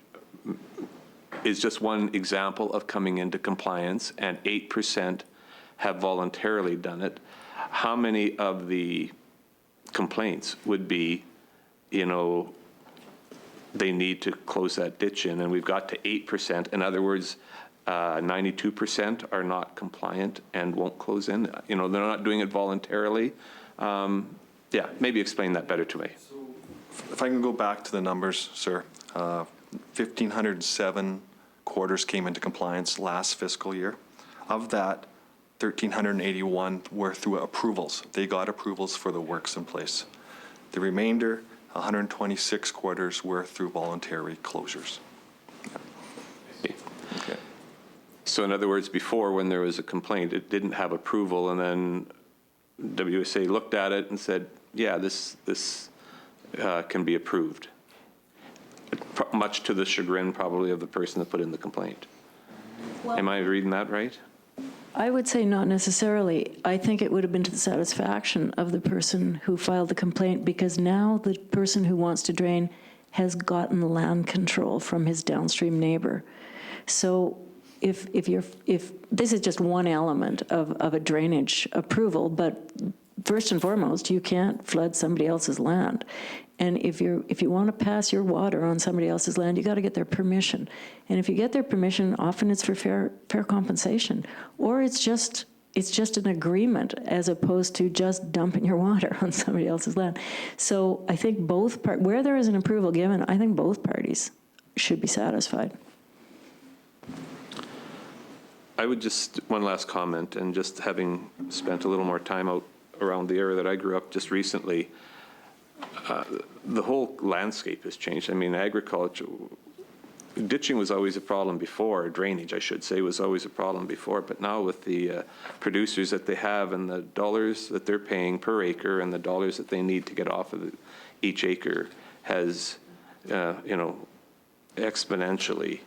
is just one example of coming into compliance, and 8% have voluntarily done it. How many of the complaints would be, you know, they need to close that ditch in, and we've got to 8%. In other words, 92% are not compliant and won't close in. You know, they're not doing it voluntarily. Yeah, maybe explain that better to me. If I can go back to the numbers, sir, 1,507 quarters came into compliance last fiscal year. Of that, 1,381 were through approvals. They got approvals for the works in place. The remainder, 126 quarters, were through voluntary closures. Okay. So in other words, before, when there was a complaint, it didn't have approval, and then WSA looked at it and said, yeah, this can be approved, much to the chagrin probably of the person that put in the complaint. Am I reading that right? I would say not necessarily. I think it would have been to the satisfaction of the person who filed the complaint, because now the person who wants to drain has gotten land control from his downstream neighbor. So if this is just one element of a drainage approval, but first and foremost, you can't flood somebody else's land. And if you want to pass your water on somebody else's land, you got to get their permission. And if you get their permission, often it's for fair compensation, or it's just an agreement as opposed to just dumping your water on somebody else's land. So I think where there is an approval given, I think both parties should be satisfied. I would just, one last comment, and just having spent a little more time out around the area that I grew up just recently, the whole landscape has changed. I mean, agriculture, ditching was always a problem before, drainage, I should say, was always a problem before, but now with the producers that they have and the dollars that they're paying per acre and the dollars that they need to get off of each acre has, you know, exponentially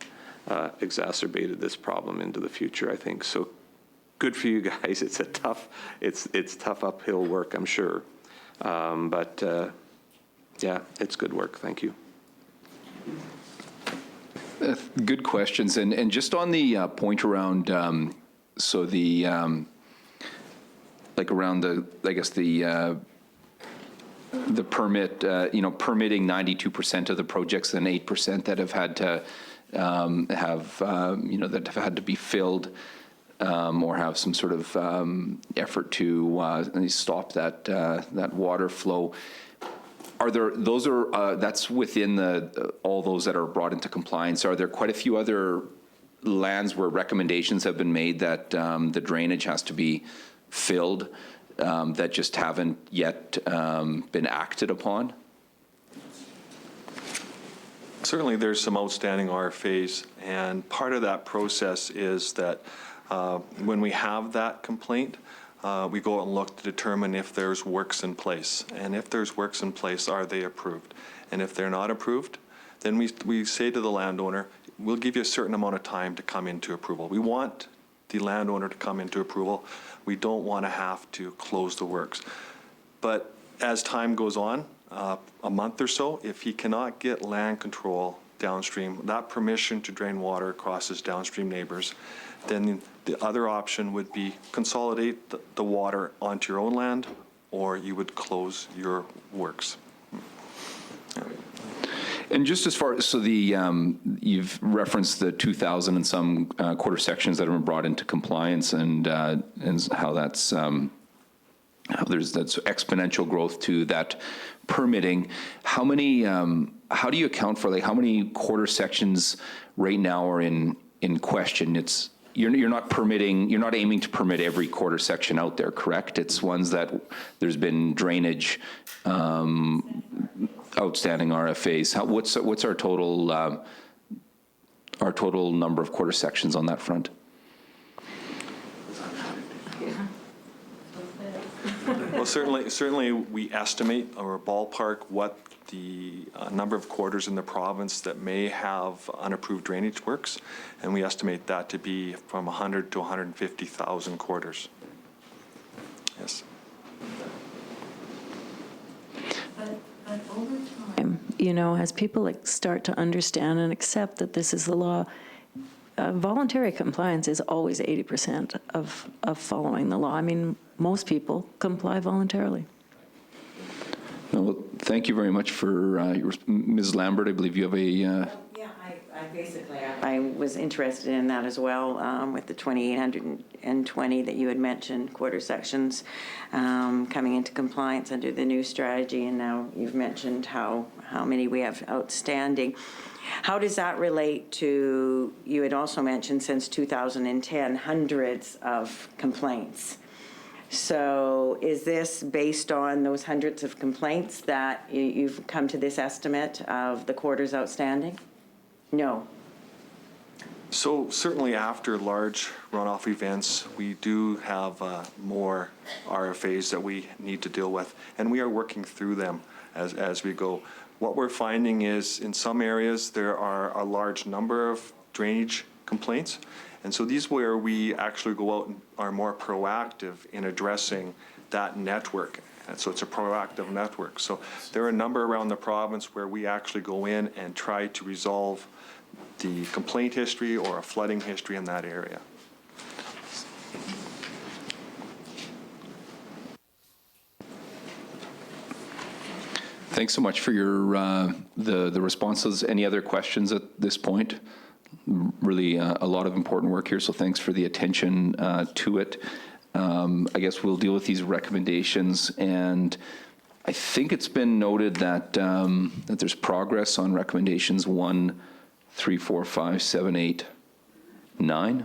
exacerbated this problem into the future, I think. So good for you guys. It's a tough, it's tough uphill work, I'm sure. But yeah, it's good work. Thank you. Good questions. And just on the point around, so the, like around the, I guess the permit, you know, permitting 92% of the projects and 8% that have had to you know, that have had to be filled or have some sort of effort to stop that water flow. Are there, those are, that's within all those that are brought into compliance. Are there quite a few other lands where recommendations have been made that the drainage has to be filled that just haven't yet been acted upon? Certainly there's some outstanding RFAs, and part of that process is that when we have that complaint, we go out and look to determine if there's works in place. And if there's works in place, are they approved? And if they're not approved, then we say to the landowner, we'll give you a certain amount of time to come into approval. We want the landowner to come into approval. We don't want to have to close the works. But as time goes on, a month or so, if he cannot get land control downstream, that permission to drain water across his downstream neighbors, then the other option would be consolidate the water onto your own land, or you would close your works. Yeah. And just as far as, so the, you've referenced the 2,000 and some quarter sections that have been brought into compliance, and how that's, how that's exponential growth to that permitting. How many, how do you account for, like, how many quarter sections right now are in question? It's, you're not permitting, you're not aiming to permit every quarter section out there, correct? It's ones that there's been drainage, outstanding RFAs. What's our total our total number of quarter sections on that front? Well, certainly we estimate or ballpark what the number of quarters in the province that may have unapproved drainage works, and we estimate that to be from 100 to 150,000 quarters. Yes. You know, as people start to understand and accept that this is the law, voluntary compliance is always 80% of following the law. I mean, most people comply voluntarily. Well, thank you very much for Ms. Lambert. I believe you have a. Yeah, I was interested in that as well, with the 2,820 that you had mentioned, quarter sections coming into compliance under the new strategy, and now you've mentioned how many we have outstanding. How does that relate to, you had also mentioned since 2010, hundreds of complaints. So is this based on those hundreds of complaints that you've come to this estimate of the quarters outstanding? No. So certainly after large runoff events, we do have more RFAs that we need to deal with, and we are working through them as we go. What we're finding is in some areas there are a large number of drainage complaints, and so these where we actually go out and are more proactive in addressing that network. And so it's a proactive network. So there are a number around the province where we actually go in and try to resolve the complaint history or a flooding history in that area. Thanks so much for your the responses. Any other questions at this point? Really a lot of important work here, so thanks for the attention to it. I guess we'll deal with these recommendations, and I think it's been noted that that there's progress on recommendations 1, 3, 4, 5, 7, 8, 9.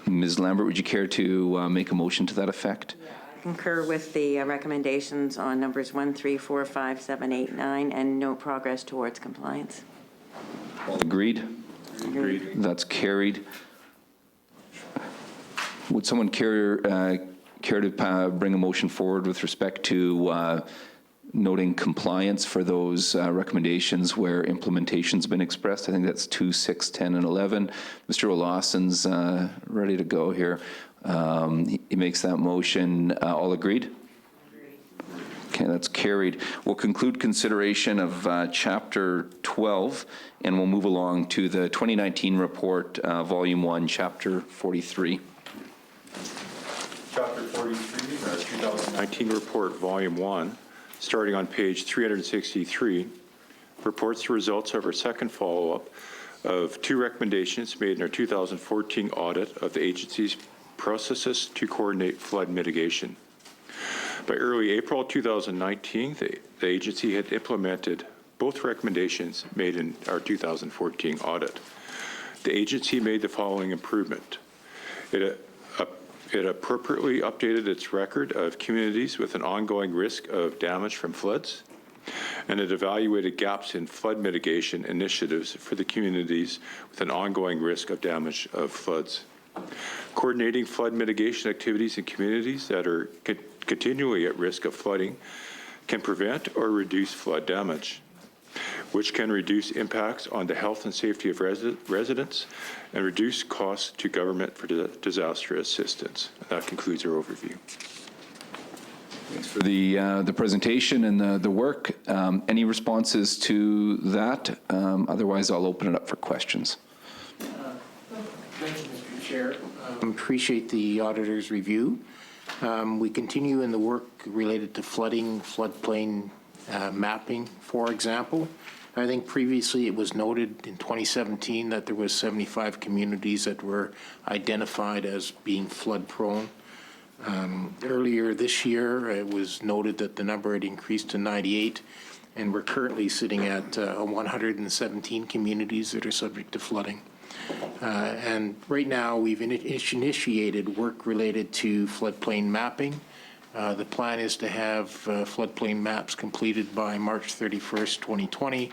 Ms. Lambert, would you care to make a motion to that effect? Concur with the recommendations on numbers 1, 3, 4, 5, 7, 8, 9, and no progress towards compliance. Agreed? Agreed. That's carried. Would someone care to bring a motion forward with respect to noting compliance for those recommendations where implementation's been expressed? I think that's 2, 6, 10, and 11. Mr. Olawson's ready to go here. He makes that motion. All agreed? Okay, that's carried. We'll conclude consideration of Chapter 12, and we'll move along to the 2019 report, Volume 1, Chapter 43. Chapter 43, 2019 report, Volume 1, starting on page 363, reports the results of our second follow-up of 2 recommendations made in our 2014 audit of the agency's processes to coordinate flood mitigation. By early April 2019, the agency had implemented both recommendations made in our 2014 audit. The agency made the following improvement. It appropriately updated its record of communities with an ongoing risk of damage from floods, and it evaluated gaps in flood mitigation initiatives for the communities with an ongoing risk of damage of floods. Coordinating flood mitigation activities in communities that are continually at risk of flooding can prevent or reduce flood damage, which can reduce impacts on the health and safety of residents and reduce costs to government for disaster assistance. That concludes our overview. Thanks for the presentation and the work. Any responses to that? Otherwise, I'll open it up for questions. Thank you, Mr. Chair. Appreciate the auditor's review. We continue in the work related to flooding, floodplain mapping, for example. I think previously it was noted in 2017 that there was 75 communities that were identified as being flood prone. Earlier this year, it was noted that the number had increased to 98, and we're currently sitting at 117 communities that are subject to flooding. And right now, we've initiated work related to floodplain mapping. The plan is to have floodplain maps completed by March 31st, 2020,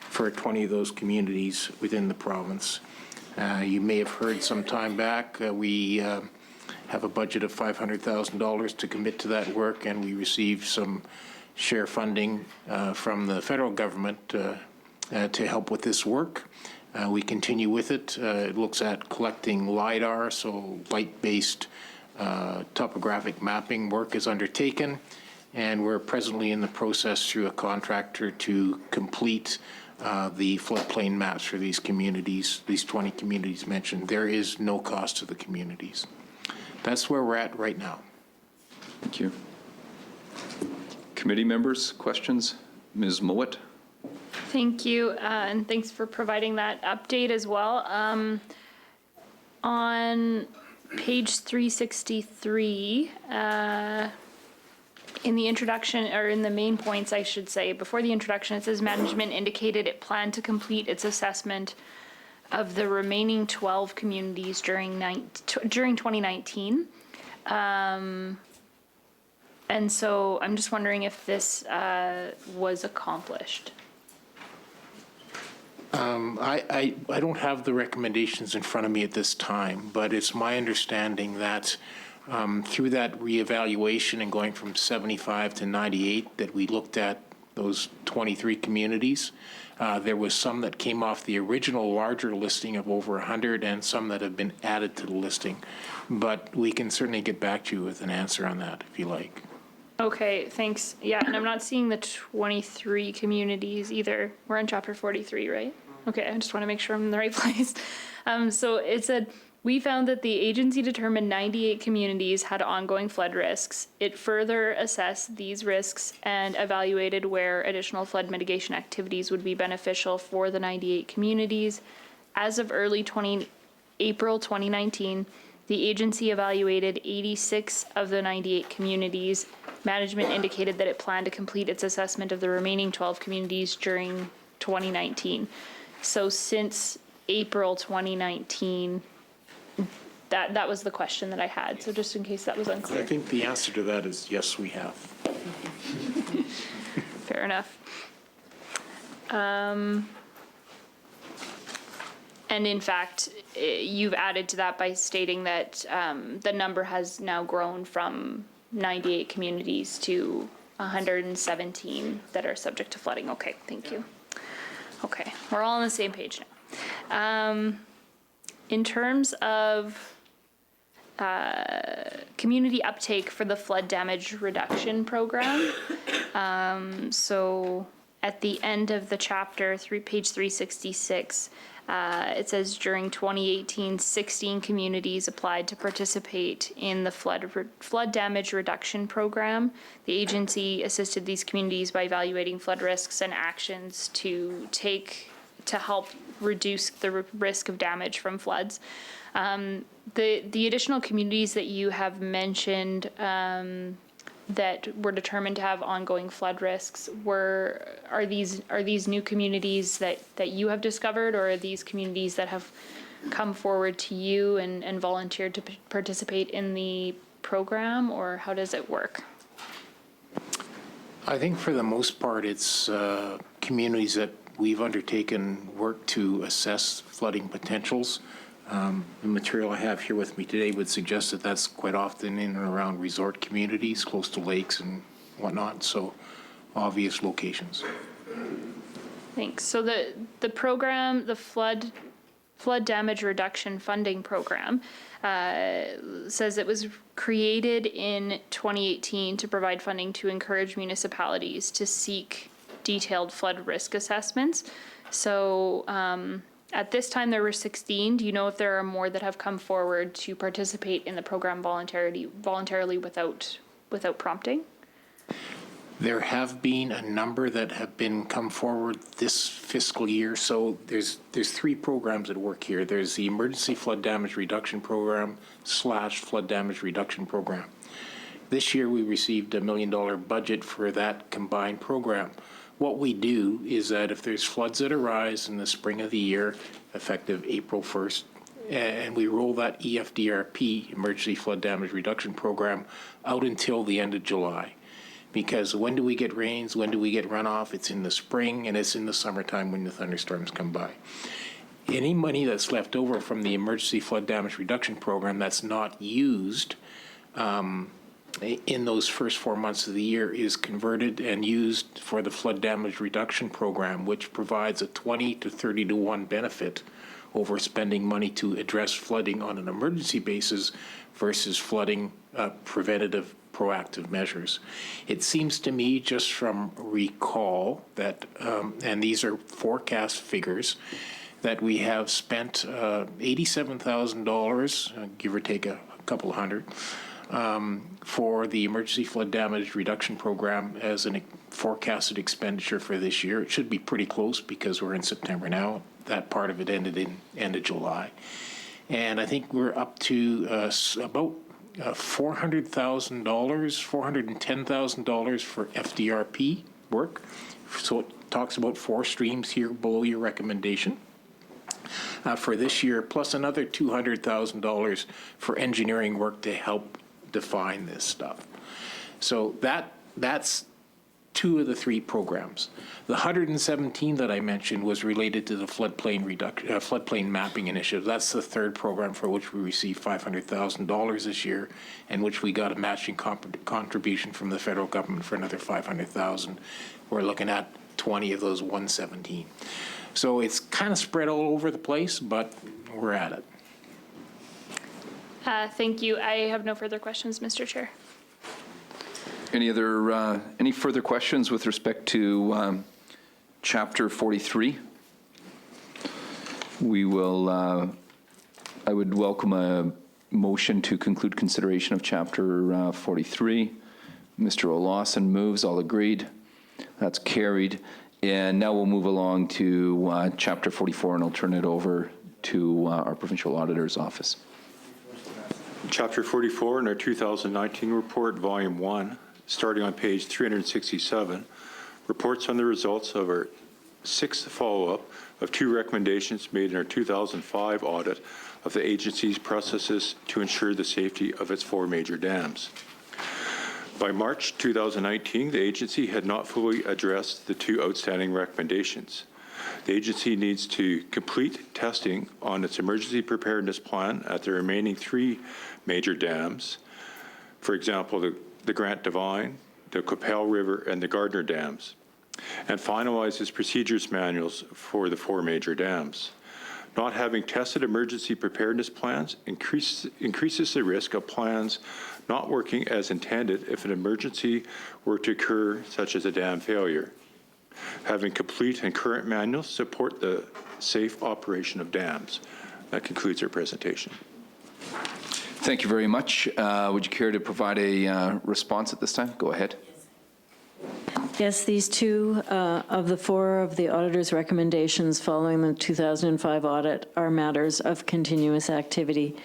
for 20 of those communities within the province. You may have heard some time back, we have a budget of $500,000 to commit to that work, and we received some share funding from the federal government to help with this work. We continue with it. It looks at collecting LiDAR, so light-based topographic mapping work is undertaken, and we're presently in the process through a contractor to complete the floodplain maps for these communities, these 20 communities mentioned. There is no cost to the communities. That's where we're at right now. Thank you. Committee members, questions? Ms. Mowat? Thank you, and thanks for providing that update as well. On page 363, in the introduction, or in the main points, I should say, before the introduction, it says management indicated it planned to complete its assessment of the remaining 12 communities during 2019. And so I'm just wondering if this was accomplished. I don't have the recommendations in front of me at this time, but it's my understanding that through that reevaluation and going from 75 to 98, that we looked at those 23 communities. There was some that came off the original larger listing of over 100 and some that have been added to the listing. But we can certainly get back to you with an answer on that if you like. Okay, thanks. Yeah, and I'm not seeing the 23 communities either. We're on chapter 43, right? Okay, I just want to make sure I'm in the right place. So it said, we found that the agency determined 98 communities had ongoing flood risks. It further assessed these risks and evaluated where additional flood mitigation activities would be beneficial for the 98 communities. As of April 2019, the agency evaluated 86 of the 98 communities. Management indicated that it planned to complete its assessment of the remaining 12 communities during 2019. So since April 2019, that was the question that I had. So just in case that was unclear. I think the answer to that is yes, we have. Fair enough. And in fact, you've added to that by stating that the number has now grown from 98 communities to 117 that are subject to flooding. Okay, thank you. Okay, we're all on the same page now. In terms of community uptake for the flood damage reduction program, so at the end of the chapter, page 366, it says during 2018, 16 communities applied to participate in the flood damage reduction program. The agency assisted these communities by evaluating flood risks and actions to help reduce the risk of damage from floods. The additional communities that you have mentioned that were determined to have ongoing flood risks are these new communities that you have discovered, or are these communities that have come forward to you and volunteered to participate in the program, or how does it work? I think for the most part it's communities that we've undertaken work to assess flooding potentials. The material I have here with me today would suggest that that's quite often in and around resort communities, close to lakes and whatnot, so obvious locations. Thanks. So the program, the flood damage reduction funding program, says it was created in 2018 to provide funding to encourage municipalities to seek detailed flood risk assessments. So at this time, there were 16. Do you know if there are more that have come forward to participate in the program voluntarily without prompting? There have been a number that have come forward this fiscal year. So there's three programs at work here. There's the Emergency Flood Damage Reduction Program / Flood Damage Reduction Program. This year, we received $1 million budget for that combined program. What we do is that if there's floods that arise in the spring of the year, effective April 1st, and we roll that EFDRP, Emergency Flood Damage Reduction Program, out until the end of July. Because when do we get rains? When do we get runoff? It's in the spring, and it's in the summertime when the thunderstorms come by. Any money that's left over from the Emergency Flood Damage Reduction Program that's not used in those first 4 months of the year is converted and used for the Flood Damage Reduction Program, which provides a 20 to 30 to 1 benefit over spending money to address flooding on an emergency basis versus flooding preventative proactive measures. It seems to me, just from recall, that, and these are forecast figures, that we have spent $87,000, give or take a couple of hundred, for the Emergency Flood Damage Reduction Program as a forecasted expenditure for this year. It should be pretty close because we're in September now. That part of it ended in end of July. And I think we're up to about $400,000, $410,000 for FDRP work. So it talks about 4 streams here below your recommendation for this year, plus another $200,000 for engineering work to help define this stuff. So that's 2 of the 3 programs. The 117 that I mentioned was related to the floodplain mapping initiative. That's the 3rd program for which we received $500,000 this year, and which we got a matching contribution from the federal government for another $500,000. We're looking at 20 of those 117. So it's kind of spread all over the place, but we're at it. Thank you. I have no further questions, Mr. Chair. Any further questions with respect to Chapter 43? We will, I would welcome a motion to conclude consideration of Chapter 43. Mr. O'Lawson moves, all agreed. That's carried. And now we'll move along to Chapter 44, and I'll turn it over to our Provincial Auditor's Office. Chapter 44 in our 2019 report, Volume 1, starting on page 367, reports on the results of our 6th follow-up of 2 recommendations made in our 2005 audit of the agency's processes to ensure the safety of its 4 major dams. By March 2019, the agency had not fully addressed the 2 outstanding recommendations. The agency needs to complete testing on its emergency preparedness plan at the remaining 3 major dams, for example, the Grant Divine, the Qu'Appelle River, and the Gardner dams, and finalize its procedures manuals for the 4 major dams. Not having tested emergency preparedness plans increases the risk of plans not working as intended if an emergency were to occur, such as a dam failure. Having complete and current manuals support the safe operation of dams. That concludes our presentation. Thank you very much. Would you care to provide a response at this time? Go ahead. Yes, these 2 of the 4 of the auditor's recommendations following the 2005 audit are matters of continuous activity.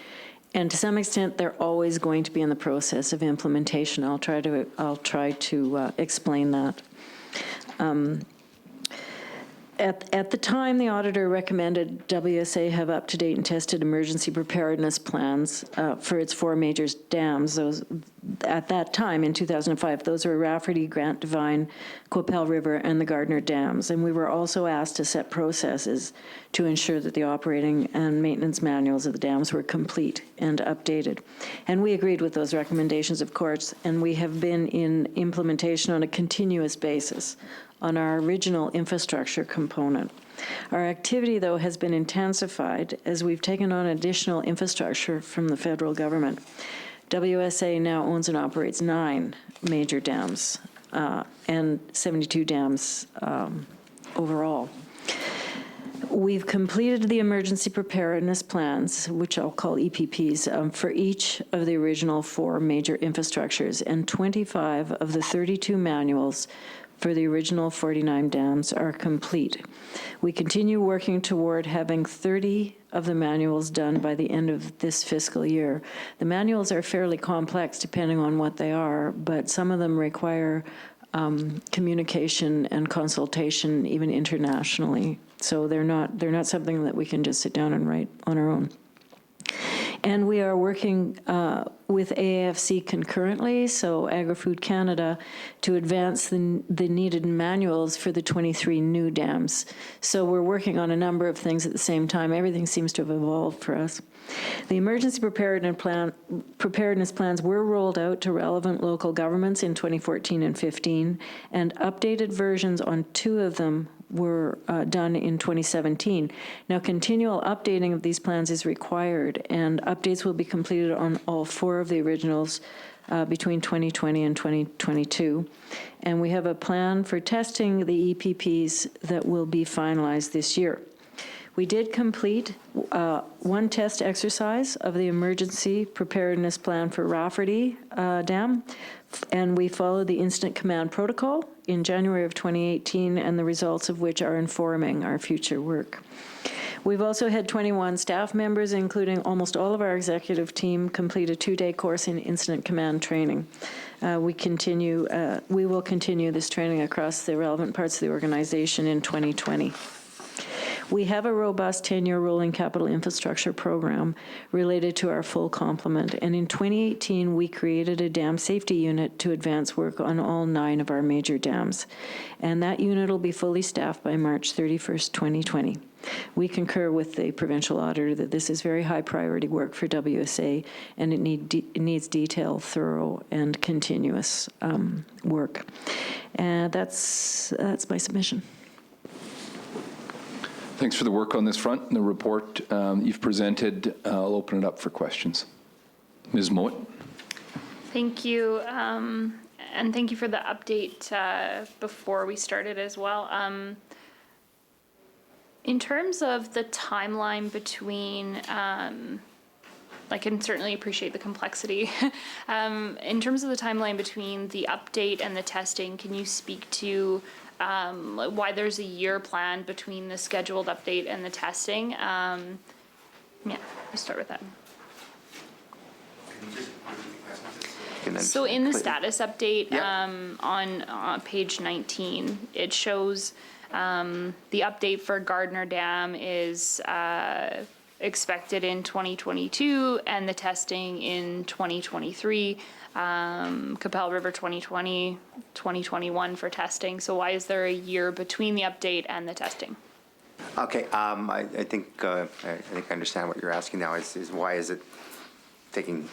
And to some extent, they're always going to be in the process of implementation. I'll try to explain that. At the time, the auditor recommended WSA have up-to-date and tested emergency preparedness plans for its 4 major dams. Those, at that time, in 2005, those were Rafferty, Grant Divine, Qu'Appelle River, and the Gardner dams. And we were also asked to set processes to ensure that the operating and maintenance manuals of the dams were complete and updated. And we agreed with those recommendations, of course, and we have been in implementation on a continuous basis on our original infrastructure component. Our activity, though, has been intensified as we've taken on additional infrastructure from the federal government. WSA now owns and operates 9 major dams and 72 dams overall. We've completed the emergency preparedness plans, which I'll call EPPs, for each of the original 4 major infrastructures, and 25 of the 32 manuals for the original 49 dams are complete. We continue working toward having 30 of the manuals done by the end of this fiscal year. The manuals are fairly complex depending on what they are, but some of them require communication and consultation even internationally. So they're not something that we can just sit down and write on our own. And we are working with AAFC concurrently, so Agri-Food Canada, to advance the needed manuals for the 23 new dams. So we're working on a number of things at the same time. Everything seems to have evolved for us. The emergency preparedness plans were rolled out to relevant local governments in 2014 and 15, and updated versions on 2 of them were done in 2017. Now, continual updating of these plans is required, and updates will be completed on all 4 of the originals between 2020 and 2022. And we have a plan for testing the EPPs that will be finalized this year. We did complete 1 test exercise of the emergency preparedness plan for Rafferty Dam, and we followed the incident command protocol in January of 2018, and the results of which are informing our future work. We've also had 21 staff members, including almost all of our executive team, complete a 2-day course in incident command training. We will continue this training across the relevant parts of the organization in 2020. We have a robust 10-year rolling capital infrastructure program related to our full complement, and in 2018, we created a dam safety unit to advance work on all 9 of our major dams, and that unit will be fully staffed by March 31st, 2020. We concur with the provincial auditor that this is very high priority work for WSA, and it needs detailed, thorough, and continuous work. And that's my submission. Thanks for the work on this front and the report you've presented. I'll open it up for questions. Ms. Mowat. Thank you, and thank you for the update before we started as well. In terms of the timeline between, I can certainly appreciate the complexity. In terms of the timeline between the update and the testing, can you speak to why there's a year plan between the scheduled update and the testing? Yeah, we'll start with that. So in the status update on page 19, it shows the update for Gardner Dam is expected in 2022 and the testing in 2023. Capel River 2020, 2021 for testing. So why is there a year between the update and the testing? Okay, I think I understand what you're asking now. Is why is it taking?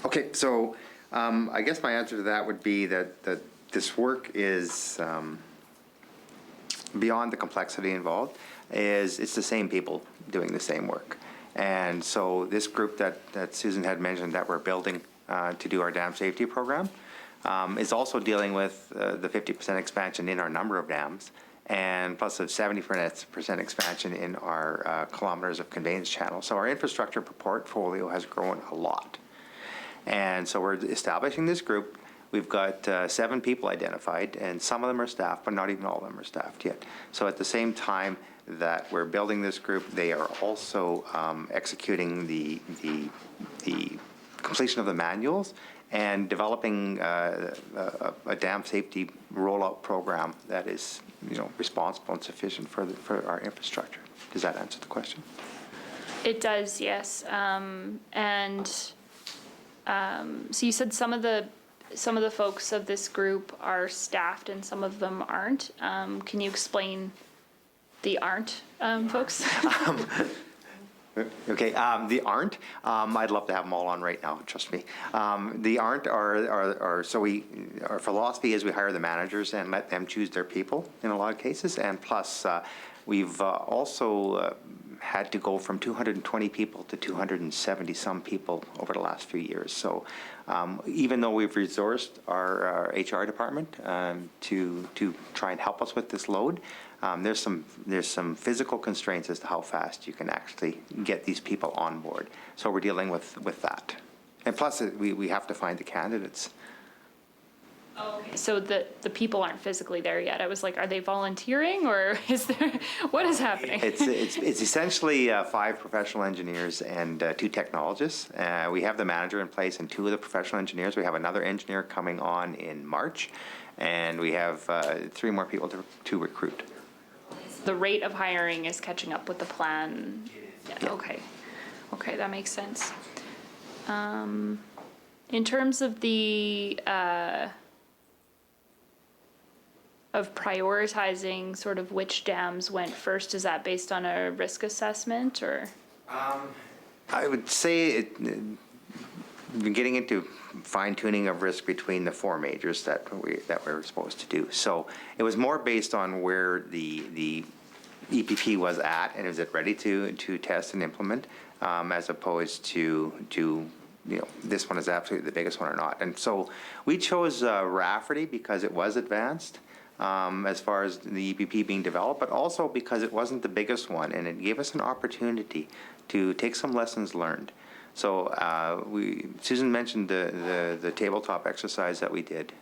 Okay, so I guess my answer to that would be that this work is beyond the complexity involved. It's the same people doing the same work, and so this group that Susan had mentioned that we're building to do our dam safety program is also dealing with the 50% expansion in our number of dams, and plus a 70% expansion in our kilometers of conveyance channel. So our infrastructure portfolio has grown a lot. And so we're establishing this group. We've got 7 people identified, and some of them are staffed, but not even all of them are staffed yet. So at the same time that we're building this group, they are also executing the completion of the manuals and developing a dam safety rollout program that is, responsible and sufficient for our infrastructure. Does that answer the question? It does, yes. So you said some of the folks of this group are staffed and some of them aren't. Can you explain the aren't folks? Okay, the aren't, I'd love to have them all on right now, trust me. The aren't are so our philosophy is we hire the managers and let them choose their people in a lot of cases, and plus we've also had to go from 220 people to 270 some people over the last few years. So even though we've resourced our HR department to try and help us with this load, there's some physical constraints as to how fast you can actually get these people on board. So we're dealing with that. And plus we have to find the candidates. Oh, okay. So the people aren't physically there yet. I was like, are they volunteering or is there, what is happening? It's essentially 5 professional engineers and 2 technologists. We have the manager in place and 2 of the professional engineers. We have another engineer coming on in March, and we have 3 more people to recruit. The rate of hiring is catching up with the plan. Yeah. Okay. Okay, that makes sense. In terms of the of prioritizing sort of which dams went first, is that based on a risk assessment or? I would say we're getting into fine tuning of risk between the four majors that we're supposed to do. So it was more based on where the EPP was at and is it ready to test and implement, as opposed to this one is absolutely the biggest one or not. And so we chose Rafferty because it was advanced as far as the EPP being developed, but also because it wasn't the biggest one, and it gave us an opportunity to take some lessons learned. So Susan mentioned the tabletop exercise that we did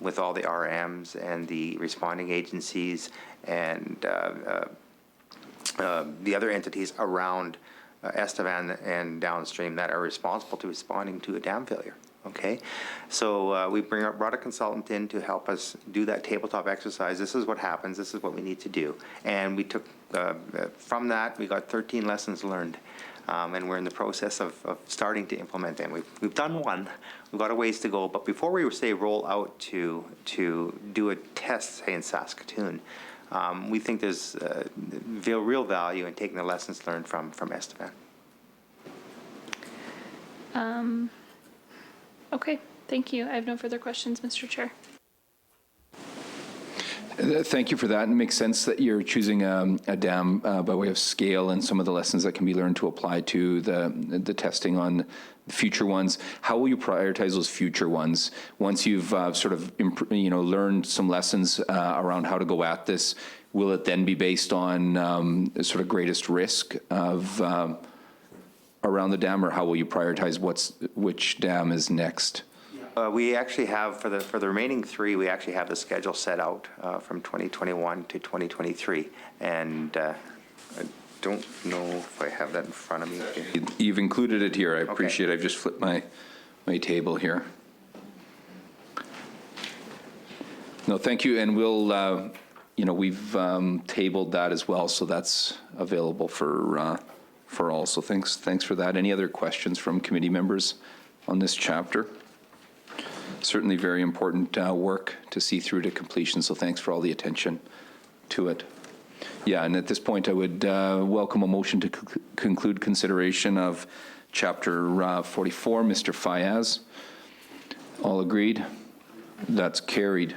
with all the RMs and the responding agencies and the other entities around Estevan and downstream that are responsible to responding to a dam failure. Okay, so we brought a consultant in to help us do that tabletop exercise. This is what happens. This is what we need to do. And we took, from that, we got 13 lessons learned. And we're in the process of starting to implement them. We've done one. We've got a ways to go. But before we say roll out to do a test, say in Saskatoon, we think there's real value in taking the lessons learned from Estevan. Okay, thank you. I have no further questions, Mr. Chair. Thank you for that. It makes sense that you're choosing a dam by way of scale and some of the lessons that can be learned to apply to the testing on future ones. How will you prioritize those future ones once you've sort of learned some lessons around how to go at this? Will it then be based on sort of greatest risk of around the dam, or how will you prioritize which dam is next? We actually have, for the remaining three, we actually have the schedule set out from 2021 to 2023. And I don't know if I have that in front of me here. You've included it here. I appreciate it. I've just flipped my table here. No, thank you. And we'll, we've tabled that as well, so that's available for all. So thanks for that. Any other questions from committee members on this chapter? Certainly very important work to see through to completion, so thanks for all the attention to it. Yeah, and at this point, I would welcome a motion to conclude consideration of Chapter 44. Mr. Fayaz, all agreed? That's carried.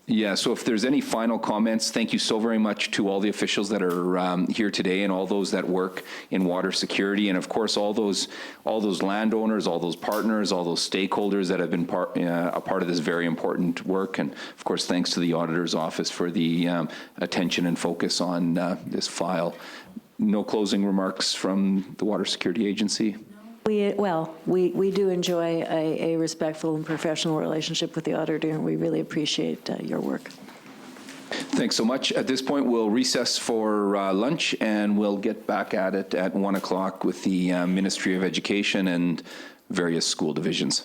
Yeah, so if there's any final comments, thank you so very much to all the officials that are here today and all those that work in water security, and of course all those landowners, all those partners, all those stakeholders that have been a part of this very important work. And of course, thanks to the Auditor's Office for the attention and focus on this file. No closing remarks from the Water Security Agency? We do enjoy a respectful and professional relationship with the auditor, and we really appreciate your work. Thanks so much. At this point, we'll recess for lunch, and we'll get back at it at 1 o'clock with the Ministry of Education and various school divisions.